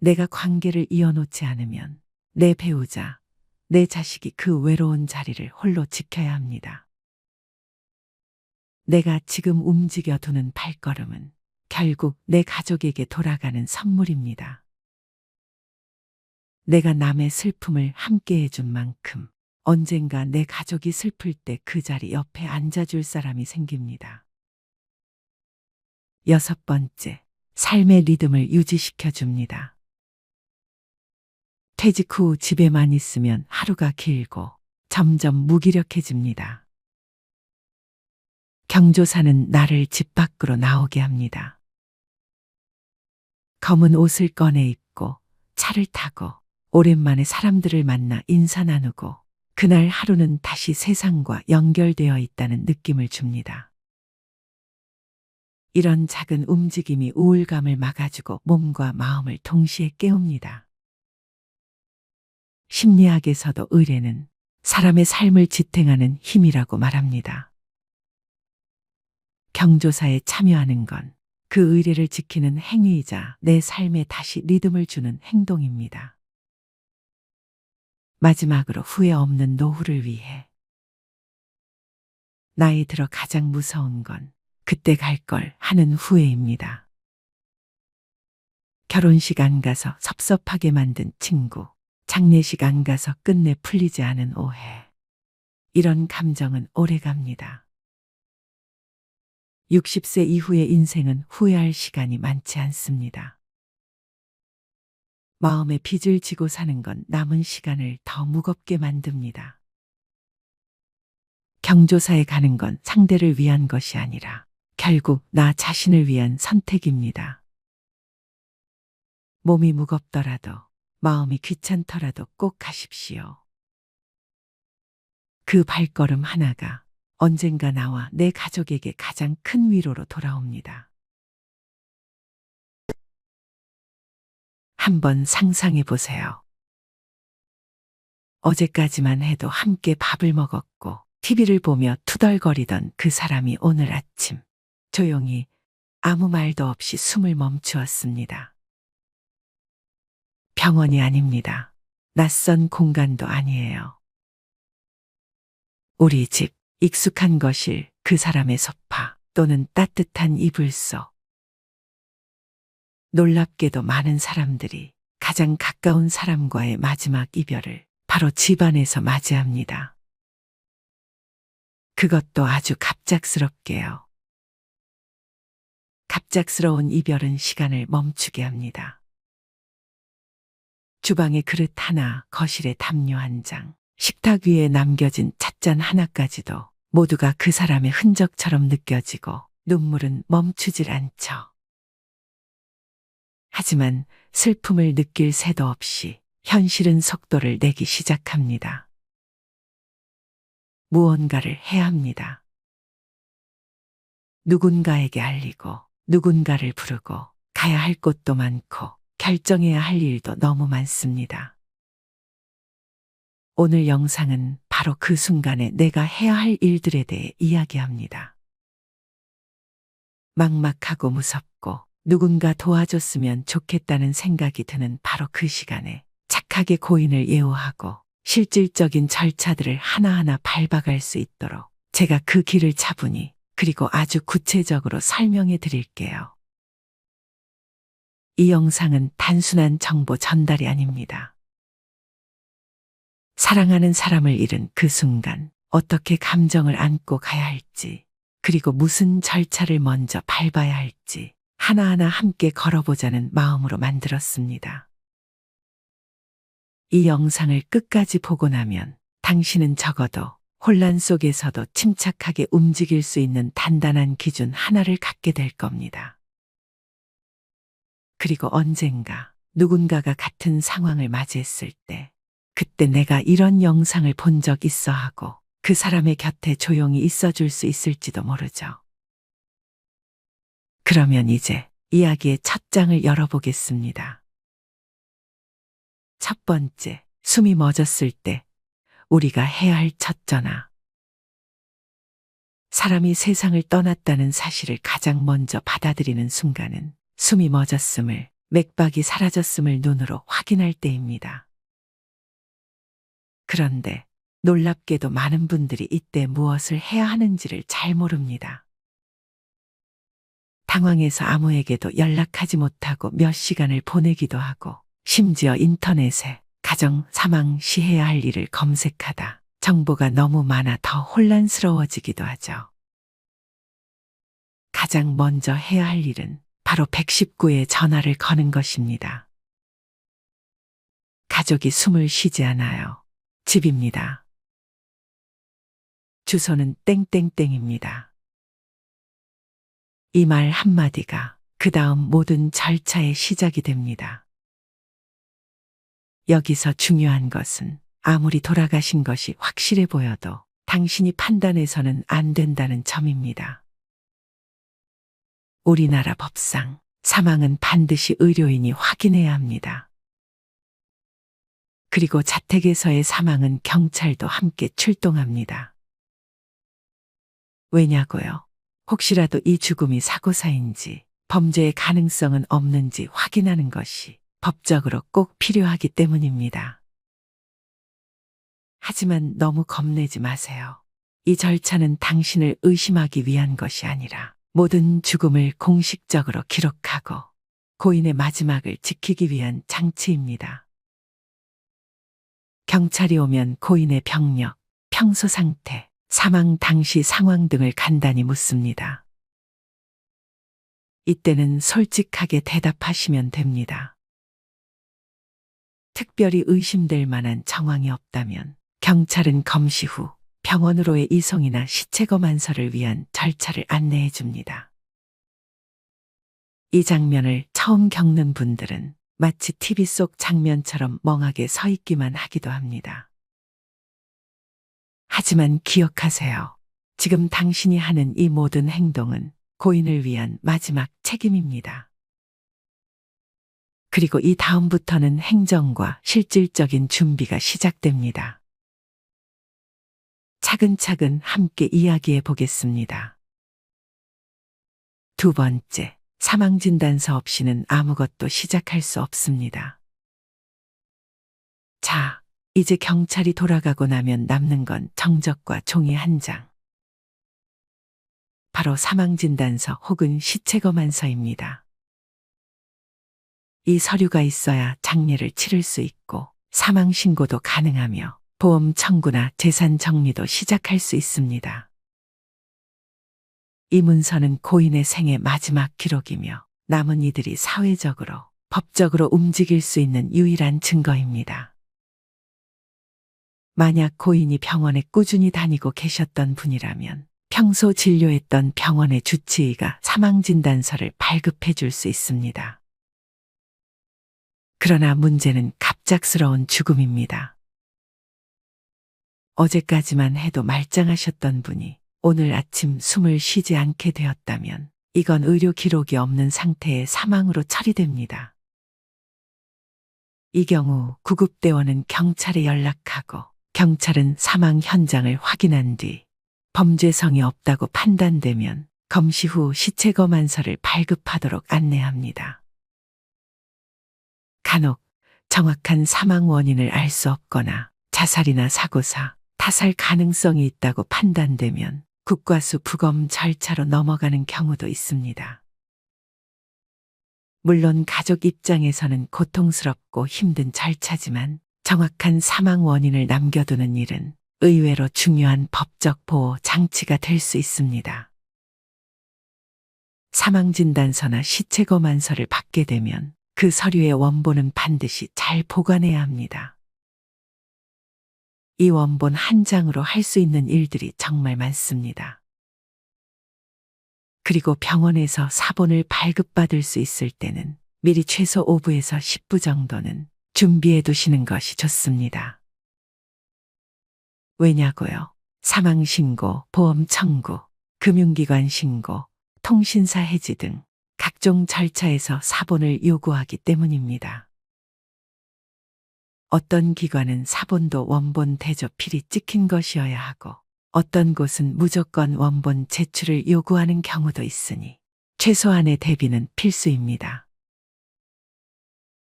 내가 관계를 이어놓지 않으면 내 배우자, 내 자식이 그 외로운 자리를 홀로 지켜야 합니다. 내가 지금 움직여 두는 발걸음은 결국 내 가족에게 돌아가는 선물입니다. 내가 남의 슬픔을 함께 해준 만큼 언젠가 내 가족이 슬플 때 그 자리 옆에 앉아줄 사람이 생깁니다. 여섯 번째, 삶의 리듬을 유지시켜 줍니다. 퇴직 후 집에만 있으면 하루가 길고 점점 무기력해집니다. 경조사는 나를 집 밖으로 나오게 합니다. 검은 옷을 꺼내 입고 차를 타고 오랜만에 사람들을 만나 인사 나누고 그날 하루는 다시 세상과 연결되어 있다는 느낌을 줍니다. 이런 작은 움직임이 우울감을 막아주고 몸과 마음을 동시에 깨웁니다. 심리학에서도 의례는 사람의 삶을 지탱하는 힘이라고 말합니다. 경조사에 참여하는 건 그 의례를 지키는 행위이자 내 삶에 다시 리듬을 주는 행동입니다. 마지막으로 후회 없는 노후를 위해 나이 들어 가장 무서운 건 그때 갈 걸 하는 후회입니다. 결혼식 안 가서 섭섭하게 만든 친구, 장례식 안 가서 끝내 풀리지 않은 오해. 이런 감정은 오래 갑니다. 60세 이후의 인생은 후회할 시간이 많지 않습니다. 마음에 빚을 지고 사는 건 남은 시간을 더 무겁게 만듭니다. 경조사에 가는 건 상대를 위한 것이 아니라 결국 나 자신을 위한 선택입니다. 몸이 무겁더라도 마음이 귀찮더라도 꼭 가십시오. 그 발걸음 하나가 언젠가 나와 내 가족에게 가장 큰 위로로 돌아옵니다. 한번 상상해 보세요. 어제까지만 해도 함께 밥을 먹었고 TV를 보며 투덜거리던 그 사람이 오늘 아침 조용히 아무 말도 없이 숨을 멈추었습니다. 병원이 아닙니다. 낯선 공간도 아니에요. 우리 집, 익숙한 거실, 그 사람의 소파 또는 따뜻한 이불 속. 놀랍게도 많은 사람들이 가장 가까운 사람과의 마지막 이별을 바로 집안에서 맞이합니다. 그것도 아주 갑작스럽게요. 갑작스러운 이별은 시간을 멈추게 합니다. 주방에 그릇 하나, 거실에 담요 한 장, 식탁 위에 남겨진 찻잔 하나까지도 모두가 그 사람의 흔적처럼 느껴지고 눈물은 멈추질 않죠. 하지만 슬픔을 느낄 새도 없이 현실은 속도를 내기 시작합니다. 무언가를 해야 합니다. 누군가에게 알리고 누군가를 부르고 가야 할 곳도 많고 결정해야 할 일도 너무 많습니다. 오늘 영상은 바로 그 순간에 내가 해야 할 일들에 대해 이야기합니다. 막막하고 무섭고 누군가 도와줬으면 좋겠다는 생각이 드는 바로 그 시간에 착하게 고인을 예우하고 실질적인 절차들을 하나하나 밟아갈 수 있도록 제가 그 길을 차분히 그리고 아주 구체적으로 설명해 드릴게요. 이 영상은 단순한 정보 전달이 아닙니다. 사랑하는 사람을 잃은 그 순간 어떻게 감정을 안고 가야 할지, 그리고 무슨 절차를 먼저 밟아야 할지 하나하나 함께 걸어보자는 마음으로 만들었습니다. 이 영상을 끝까지 보고 나면 당신은 적어도 혼란 속에서도 침착하게 움직일 수 있는 단단한 기준 하나를 갖게 될 겁니다. 그리고 언젠가 누군가가 같은 상황을 맞이했을 때 그때 내가 이런 영상을 본 적 있어 하고 그 사람의 곁에 조용히 있어줄 수 있을지도 모르죠. 그러면 이제 이야기의 첫 장을 열어보겠습니다. 첫 번째, 숨이 멎었을 때 우리가 해야 할 첫 전화. 사람이 세상을 떠났다는 사실을 가장 먼저 받아들이는 순간은 숨이 멎었음을, 맥박이 사라졌음을 눈으로 확인할 때입니다. 그런데 놀랍게도 많은 분들이 이때 무엇을 해야 하는지를 잘 모릅니다. 당황해서 아무에게도 연락하지 못하고 몇 시간을 보내기도 하고 심지어 인터넷에 가정, 사망 시 해야 할 일을 검색하다 정보가 너무 많아 더 혼란스러워지기도 하죠. 가장 먼저 해야 할 일은 바로 119에 전화를 거는 것입니다. 가족이 숨을 쉬지 않아요. 집입니다. 주소는 땡땡땡입니다. 이 말 한마디가 그 다음 모든 절차의 시작이 됩니다. 여기서 중요한 것은 아무리 돌아가신 것이 확실해 보여도 당신이 판단해서는 안 된다는 점입니다. 우리나라 법상 사망은 반드시 의료인이 확인해야 합니다. 그리고 자택에서의 사망은 경찰도 함께 출동합니다. 왜냐고요? 혹시라도 이 죽음이 사고사인지 범죄의 가능성은 없는지 확인하는 것이 법적으로 꼭 필요하기 때문입니다. 하지만 너무 겁내지 마세요. 이 절차는 당신을 의심하기 위한 것이 아니라 모든 죽음을 공식적으로 기록하고 고인의 마지막을 지키기 위한 장치입니다. 경찰이 오면 고인의 병력, 평소 상태, 사망 당시 상황 등을 간단히 묻습니다. 이때는 솔직하게 대답하시면 됩니다. 특별히 의심될 만한 정황이 없다면 경찰은 검시 후 병원으로의 이송이나 시체 검안서를 위한 절차를 안내해 줍니다. 이 장면을 처음 겪는 분들은 마치 TV 속 장면처럼 멍하게 서 있기만 하기도 합니다. 하지만 기억하세요. 지금 당신이 하는 이 모든 행동은 고인을 위한 마지막 책임입니다. 그리고 이 다음부터는 행정과 실질적인 준비가 시작됩니다. 차근차근 함께 이야기해 보겠습니다. 두 번째, 사망진단서 없이는 아무것도 시작할 수 없습니다. 자, 이제 경찰이 돌아가고 나면 남는 건 정적과 종이 한 장. 바로 사망진단서 혹은 시체검안서입니다. 이 서류가 있어야 장례를 치를 수 있고 사망신고도 가능하며 보험 청구나 재산 정리도 시작할 수 있습니다. 이 문서는 고인의 생애 마지막 기록이며 남은 이들이 사회적으로, 법적으로 움직일 수 있는 유일한 증거입니다. 만약 고인이 병원에 꾸준히 다니고 계셨던 분이라면 평소 진료했던 병원의 주치의가 사망진단서를 발급해 줄 수 있습니다. 그러나 문제는 갑작스러운 죽음입니다. 어제까지만 해도 말짱하셨던 분이 오늘 아침 숨을 쉬지 않게 되었다면 이건 의료 기록이 없는 상태의 사망으로 처리됩니다. 이 경우 구급대원은 경찰에 연락하고 경찰은 사망 현장을 확인한 뒤 범죄성이 없다고 판단되면 검시 후 시체 검안서를 발급하도록 안내합니다. 간혹 정확한 사망 원인을 알 수 없거나 자살이나 사고사, 타살 가능성이 있다고 판단되면 국과수 부검 절차로 넘어가는 경우도 있습니다. 물론 가족 입장에서는 고통스럽고 힘든 절차지만 정확한 사망 원인을 남겨두는 일은 의외로 중요한 법적 보호 장치가 될 수 있습니다. 사망진단서나 시체검안서를 받게 되면 그 서류의 원본은 반드시 잘 보관해야 합니다. 이 원본 한 장으로 할 수 있는 일들이 정말 많습니다. 그리고 병원에서 사본을 발급받을 수 있을 때는 미리 최소 5부에서 10부 정도는 준비해 두시는 것이 좋습니다. 왜냐고요? 사망신고, 보험 청구, 금융기관 신고, 통신사 해지 등 각종 절차에서 사본을 요구하기 때문입니다. 어떤 기관은 사본도 원본 대조 필히 찍힌 것이어야 하고 어떤 곳은 무조건 원본 제출을 요구하는 경우도 있으니 최소한의 대비는 필수입니다.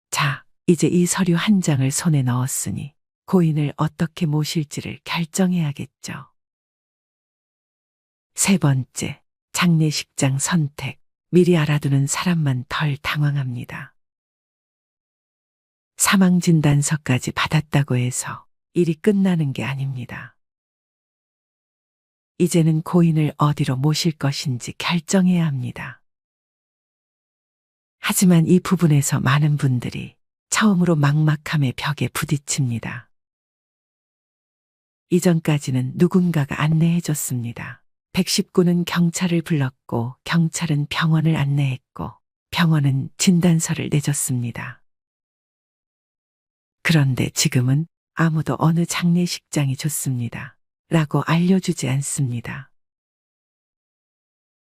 자, 이제 이 서류 한 장을 손에 넣었으니 고인을 어떻게 모실지를 결정해야겠죠. 세 번째, 장례식장 선택. 미리 알아두는 사람만 덜 당황합니다. 사망진단서까지 받았다고 해서 일이 끝나는 게 아닙니다. 이제는 고인을 어디로 모실 것인지 결정해야 합니다. 하지만 이 부분에서 많은 분들이 처음으로 막막함의 벽에 부딪힙니다. 이전까지는 누군가가 안내해줬습니다. 119는 경찰을 불렀고 경찰은 병원을 안내했고 병원은 진단서를 내줬습니다. 그런데 지금은 아무도 어느 장례식장이 좋습니다. 라고 알려주지 않습니다.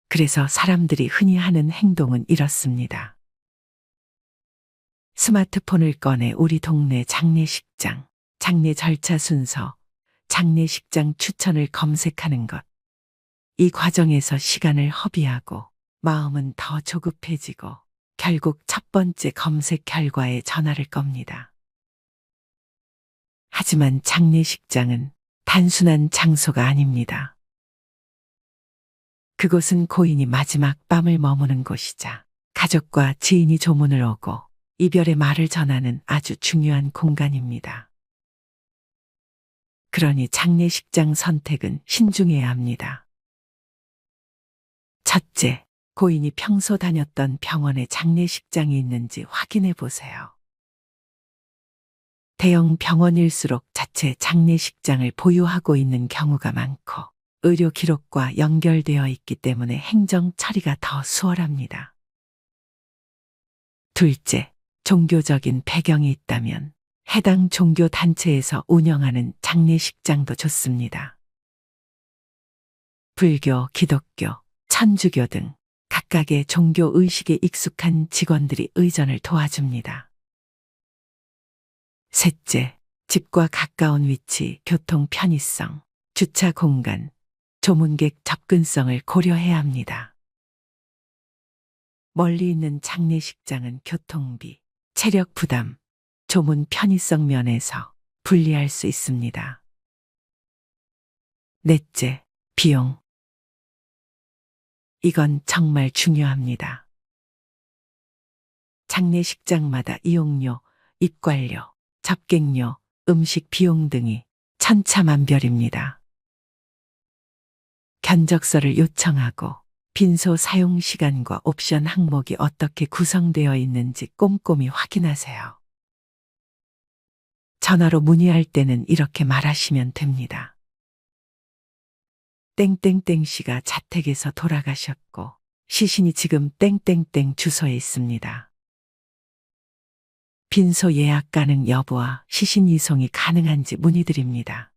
그래서 사람들이 흔히 하는 행동은 이렇습니다. 스마트폰을 꺼내 우리 동네 장례식장, 장례 절차 순서, 장례식장 추천을 검색하는 것. 이 과정에서 시간을 허비하고 마음은 더 조급해지고 결국 첫 번째 검색 결과에 전화를 겁니다. 하지만 장례식장은 단순한 장소가 아닙니다. 그곳은 고인이 마지막 밤을 머무는 곳이자 가족과 지인이 조문을 오고 이별의 말을 전하는 아주 중요한 공간입니다. 그러니 장례식장 선택은 신중해야 합니다. 첫째, 고인이 평소 다녔던 병원에 장례식장이 있는지 확인해 보세요. 대형 병원일수록 자체 장례식장을 보유하고 있는 경우가 많고 의료 기록과 연결되어 있기 때문에 행정 처리가 더 수월합니다. 둘째, 종교적인 배경이 있다면 해당 종교 단체에서 운영하는 장례식장도 좋습니다. 불교, 기독교, 천주교 등 각각의 종교 의식에 익숙한 직원들이 의전을 도와줍니다. 셋째, 집과 가까운 위치, 교통 편의성, 주차 공간, 조문객 접근성을 고려해야 합니다. 멀리 있는 장례식장은 교통비, 체력 부담, 조문 편의성 면에서 불리할 수 있습니다. 넷째, 비용. 이건 정말 중요합니다. 장례식장마다 이용료, 입관료, 접객료, 음식 비용 등이 천차만별입니다. 견적서를 요청하고 빈소 사용 시간과 옵션 항목이 어떻게 구성되어 있는지 꼼꼼히 확인하세요. 전화로 문의할 때는 이렇게 말하시면 됩니다. 땡땡땡 씨가 자택에서 돌아가셨고 시신이 지금 땡땡땡 주소에 있습니다. 빈소 예약 가능 여부와 시신 이송이 가능한지 문의드립니다.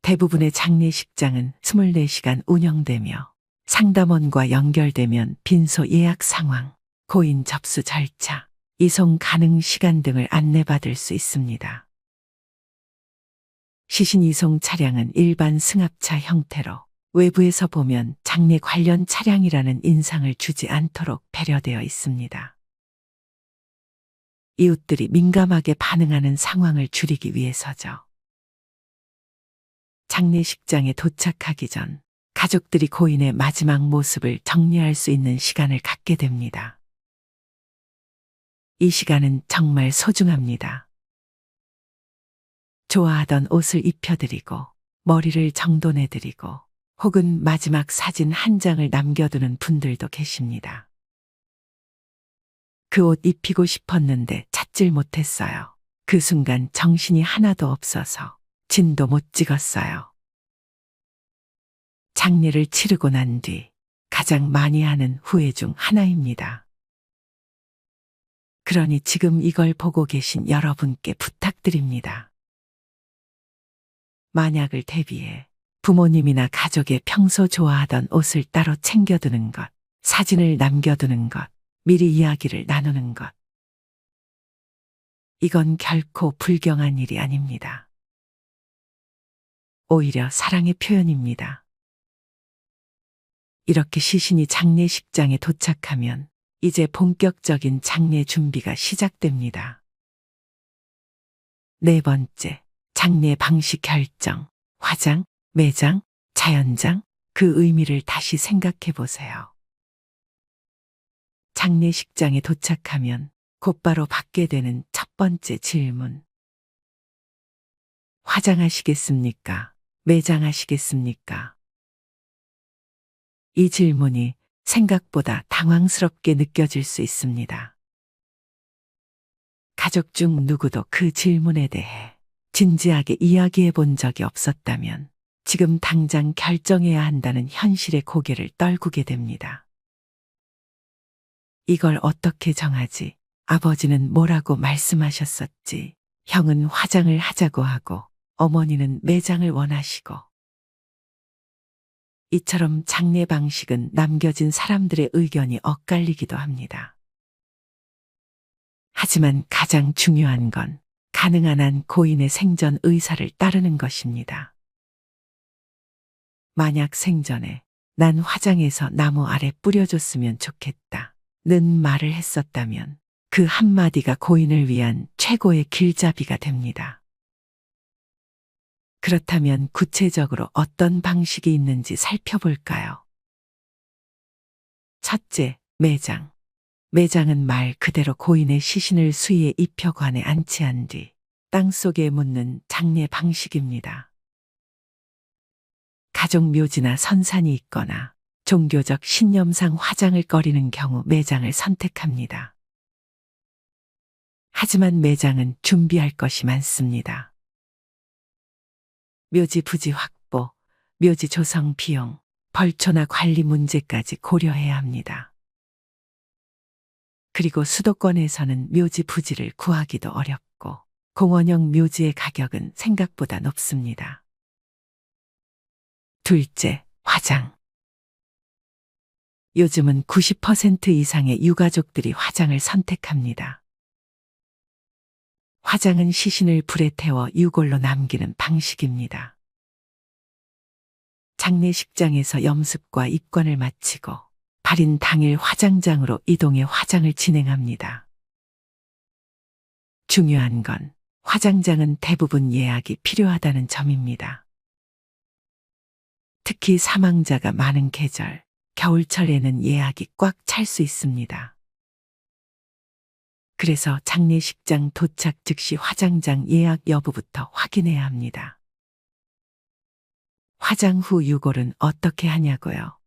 대부분의 장례식장은 24시간 운영되며 상담원과 연결되면 빈소 예약 상황, 고인 접수 절차, 이송 가능 시간 등을 안내받을 수 있습니다. 시신 이송 차량은 일반 승합차 형태로 외부에서 보면 장례 관련 차량이라는 인상을 주지 않도록 배려되어 있습니다. 이웃들이 민감하게 반응하는 상황을 줄이기 위해서죠. 장례식장에 도착하기 전 가족들이 고인의 마지막 모습을 정리할 수 있는 시간을 갖게 됩니다. 이 시간은 정말 소중합니다. 좋아하던 옷을 입혀드리고 머리를 정돈해드리고 혹은 마지막 사진 한 장을 남겨두는 분들도 계십니다. 그 옷 입히고 싶었는데 찾질 못했어요. 그 순간 정신이 하나도 없어서 진도 못 찍었어요. 장례를 치르고 난 뒤 가장 많이 하는 후회 중 하나입니다. 그러니 지금 이걸 보고 계신 여러분께 부탁드립니다. 만약을 대비해 부모님이나 가족의 평소 좋아하던 옷을 따로 챙겨두는 것, 사진을 남겨두는 것, 미리 이야기를 나누는 것. 이건 결코 불경한 일이 아닙니다. 오히려 사랑의 표현입니다. 이렇게 시신이 장례식장에 도착하면 이제 본격적인 장례 준비가 시작됩니다. 네 번째, 장례 방식 결정, 화장, 매장, 자연장, 그 의미를 다시 생각해 보세요. 장례식장에 도착하면 곧바로 받게 되는 첫 번째 질문. 화장하시겠습니까? 매장하시겠습니까? 이 질문이 생각보다 당황스럽게 느껴질 수 있습니다. 가족 중 누구도 그 질문에 대해 진지하게 이야기해 본 적이 없었다면 지금 당장 결정해야 한다는 현실의 고개를 떨구게 됩니다. 이걸 어떻게 정하지? 아버지는 뭐라고 말씀하셨었지? 형은 화장을 하자고 하고 어머니는 매장을 원하시고. 이처럼 장례 방식은 남겨진 사람들의 의견이 엇갈리기도 합니다. 하지만 가장 중요한 건 가능한 한 고인의 생전 의사를 따르는 것입니다. 만약 생전에 난 화장해서 나무 아래 뿌려줬으면 좋겠다 는 말을 했었다면 그 한마디가 고인을 위한 최고의 길잡이가 됩니다. 그렇다면 구체적으로 어떤 방식이 있는지 살펴볼까요? 첫째, 매장. 매장은 말 그대로 고인의 시신을 수의에 입혀 관에 안치한 뒤 땅속에 묻는 장례 방식입니다. 가족 묘지나 선산이 있거나 종교적 신념상 화장을 꺼리는 경우 매장을 선택합니다. 하지만 매장은 준비할 것이 많습니다. 묘지 부지 확보, 묘지 조성 비용, 벌초나 관리 문제까지 고려해야 합니다. 그리고 수도권에서는 묘지 부지를 구하기도 어렵고 공원형 묘지의 가격은 생각보다 높습니다. 둘째, 화장. 요즘은 90% 이상의 유가족들이 화장을 선택합니다. 화장은 시신을 불에 태워 유골로 남기는 방식입니다. 장례식장에서 염습과 입관을 마치고 발인 당일 화장장으로 이동해 화장을 진행합니다. 중요한 건 화장장은 대부분 예약이 필요하다는 점입니다. 특히 사망자가 많은 계절, 겨울철에는 예약이 꽉 찰 수 있습니다. 그래서 장례식장 도착 즉시 화장장 예약 여부부터 확인해야 합니다. 화장 후 유골은 어떻게 하냐고요?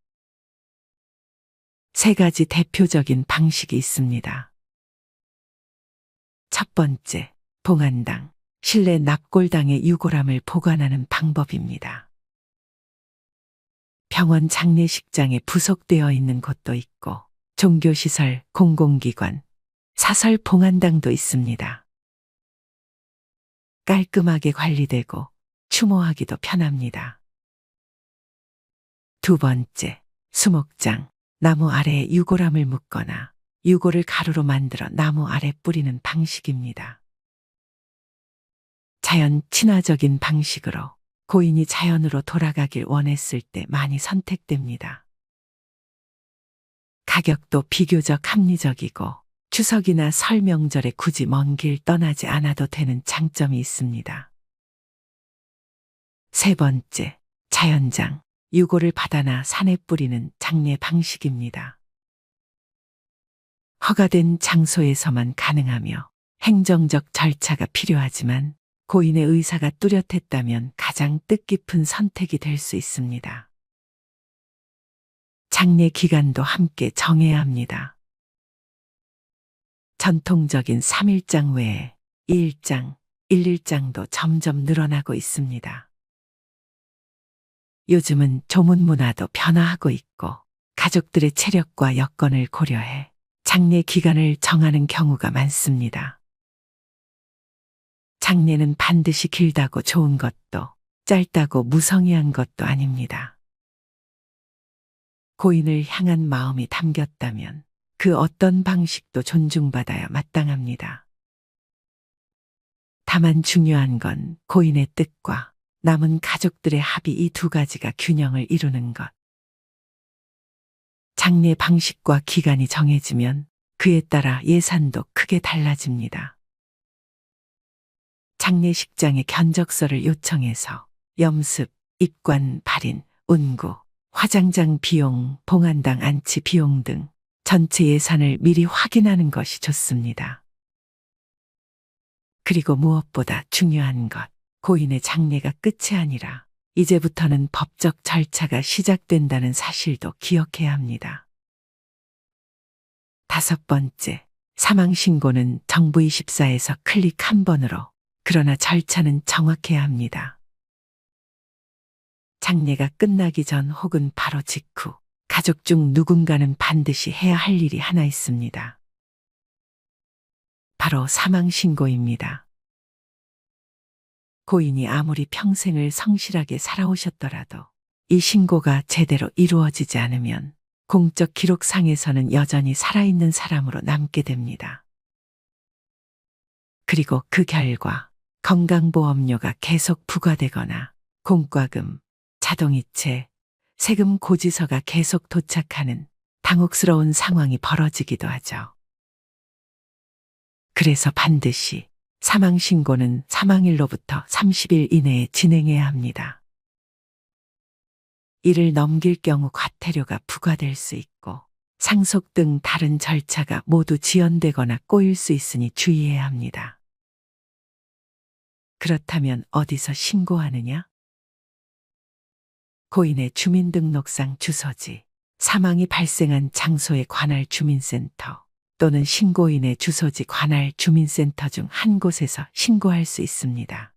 세 가지 대표적인 방식이 있습니다. 첫 번째, 봉안당, 실내 납골당에 유골함을 보관하는 방법입니다. 병원 장례식장에 부속되어 있는 곳도 있고 종교시설, 공공기관, 사설 봉안당도 있습니다. 깔끔하게 관리되고 추모하기도 편합니다. 두 번째, 수목장, 나무 아래에 유골함을 묶거나 유골을 가루로 만들어 나무 아래 뿌리는 방식입니다. 자연 친화적인 방식으로 고인이 자연으로 돌아가길 원했을 때 많이 선택됩니다. 가격도 비교적 합리적이고 추석이나 설 명절에 굳이 먼 길 떠나지 않아도 되는 장점이 있습니다. 세 번째, 자연장, 유골을 바다나 산에 뿌리는 장례 방식입니다. 허가된 장소에서만 가능하며 행정적 절차가 필요하지만 고인의 의사가 뚜렷했다면 가장 뜻깊은 선택이 될 수 있습니다. 장례 기간도 함께 정해야 합니다. 전통적인 3일장 외에 2일장, 1일장도 점점 늘어나고 있습니다. 요즘은 조문 문화도 변화하고 있고 가족들의 체력과 여건을 고려해 장례 기간을 정하는 경우가 많습니다. 장례는 반드시 길다고 좋은 것도 짧다고 무성의한 것도 아닙니다. 고인을 향한 마음이 담겼다면 그 어떤 방식도 존중받아야 마땅합니다. 다만 중요한 건 고인의 뜻과 남은 가족들의 합의 이 두 가지가 균형을 이루는 것. 장례 방식과 기간이 정해지면 그에 따라 예산도 크게 달라집니다. 장례식장에 견적서를 요청해서 염습, 입관, 발인, 운구, 화장장 비용, 봉안당 안치 비용 등 전체 예산을 미리 확인하는 것이 좋습니다. 그리고 무엇보다 중요한 것, 고인의 장례가 끝이 아니라 이제부터는 법적 절차가 시작된다는 사실도 기억해야 합니다. 다섯 번째, 사망신고는 정부24에서 클릭 한 번으로, 그러나 절차는 정확해야 합니다. 장례가 끝나기 전 혹은 바로 직후 가족 중 누군가는 반드시 해야 할 일이 하나 있습니다. 바로 사망신고입니다. 고인이 아무리 평생을 성실하게 살아오셨더라도 이 신고가 제대로 이루어지지 않으면 공적 기록상에서는 여전히 살아있는 사람으로 남게 됩니다. 그리고 그 결과 건강보험료가 계속 부과되거나 공과금, 자동이체, 세금 고지서가 계속 도착하는 당혹스러운 상황이 벌어지기도 하죠. 그래서 반드시 사망신고는 사망일로부터 30일 이내에 진행해야 합니다. 이를 넘길 경우 과태료가 부과될 수 있고 상속 등 다른 절차가 모두 지연되거나 꼬일 수 있으니 주의해야 합니다. 그렇다면 어디서 신고하느냐? 고인의 주민등록상 주소지, 사망이 발생한 장소에 관할 주민센터 또는 신고인의 주소지 관할 주민센터 중 한 곳에서 신고할 수 있습니다.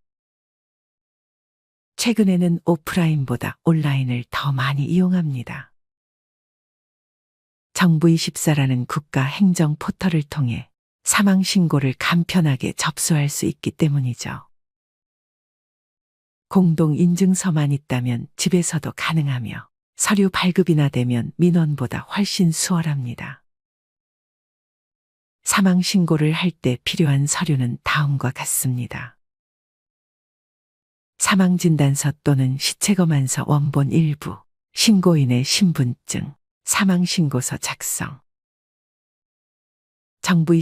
최근에는 오프라인보다 온라인을 더 많이 이용합니다. 정부24라는 국가 행정 포털을 통해 사망 신고를 간편하게 접수할 수 있기 때문이죠. 공동 인증서만 있다면 집에서도 가능하며 서류 발급이나 되면 민원보다 훨씬 수월합니다. 사망 신고를 할 때 필요한 서류는 다음과 같습니다. 사망진단서 또는 시체검안서 원본 일부, 신고인의 신분증, 사망신고서 작성. 정부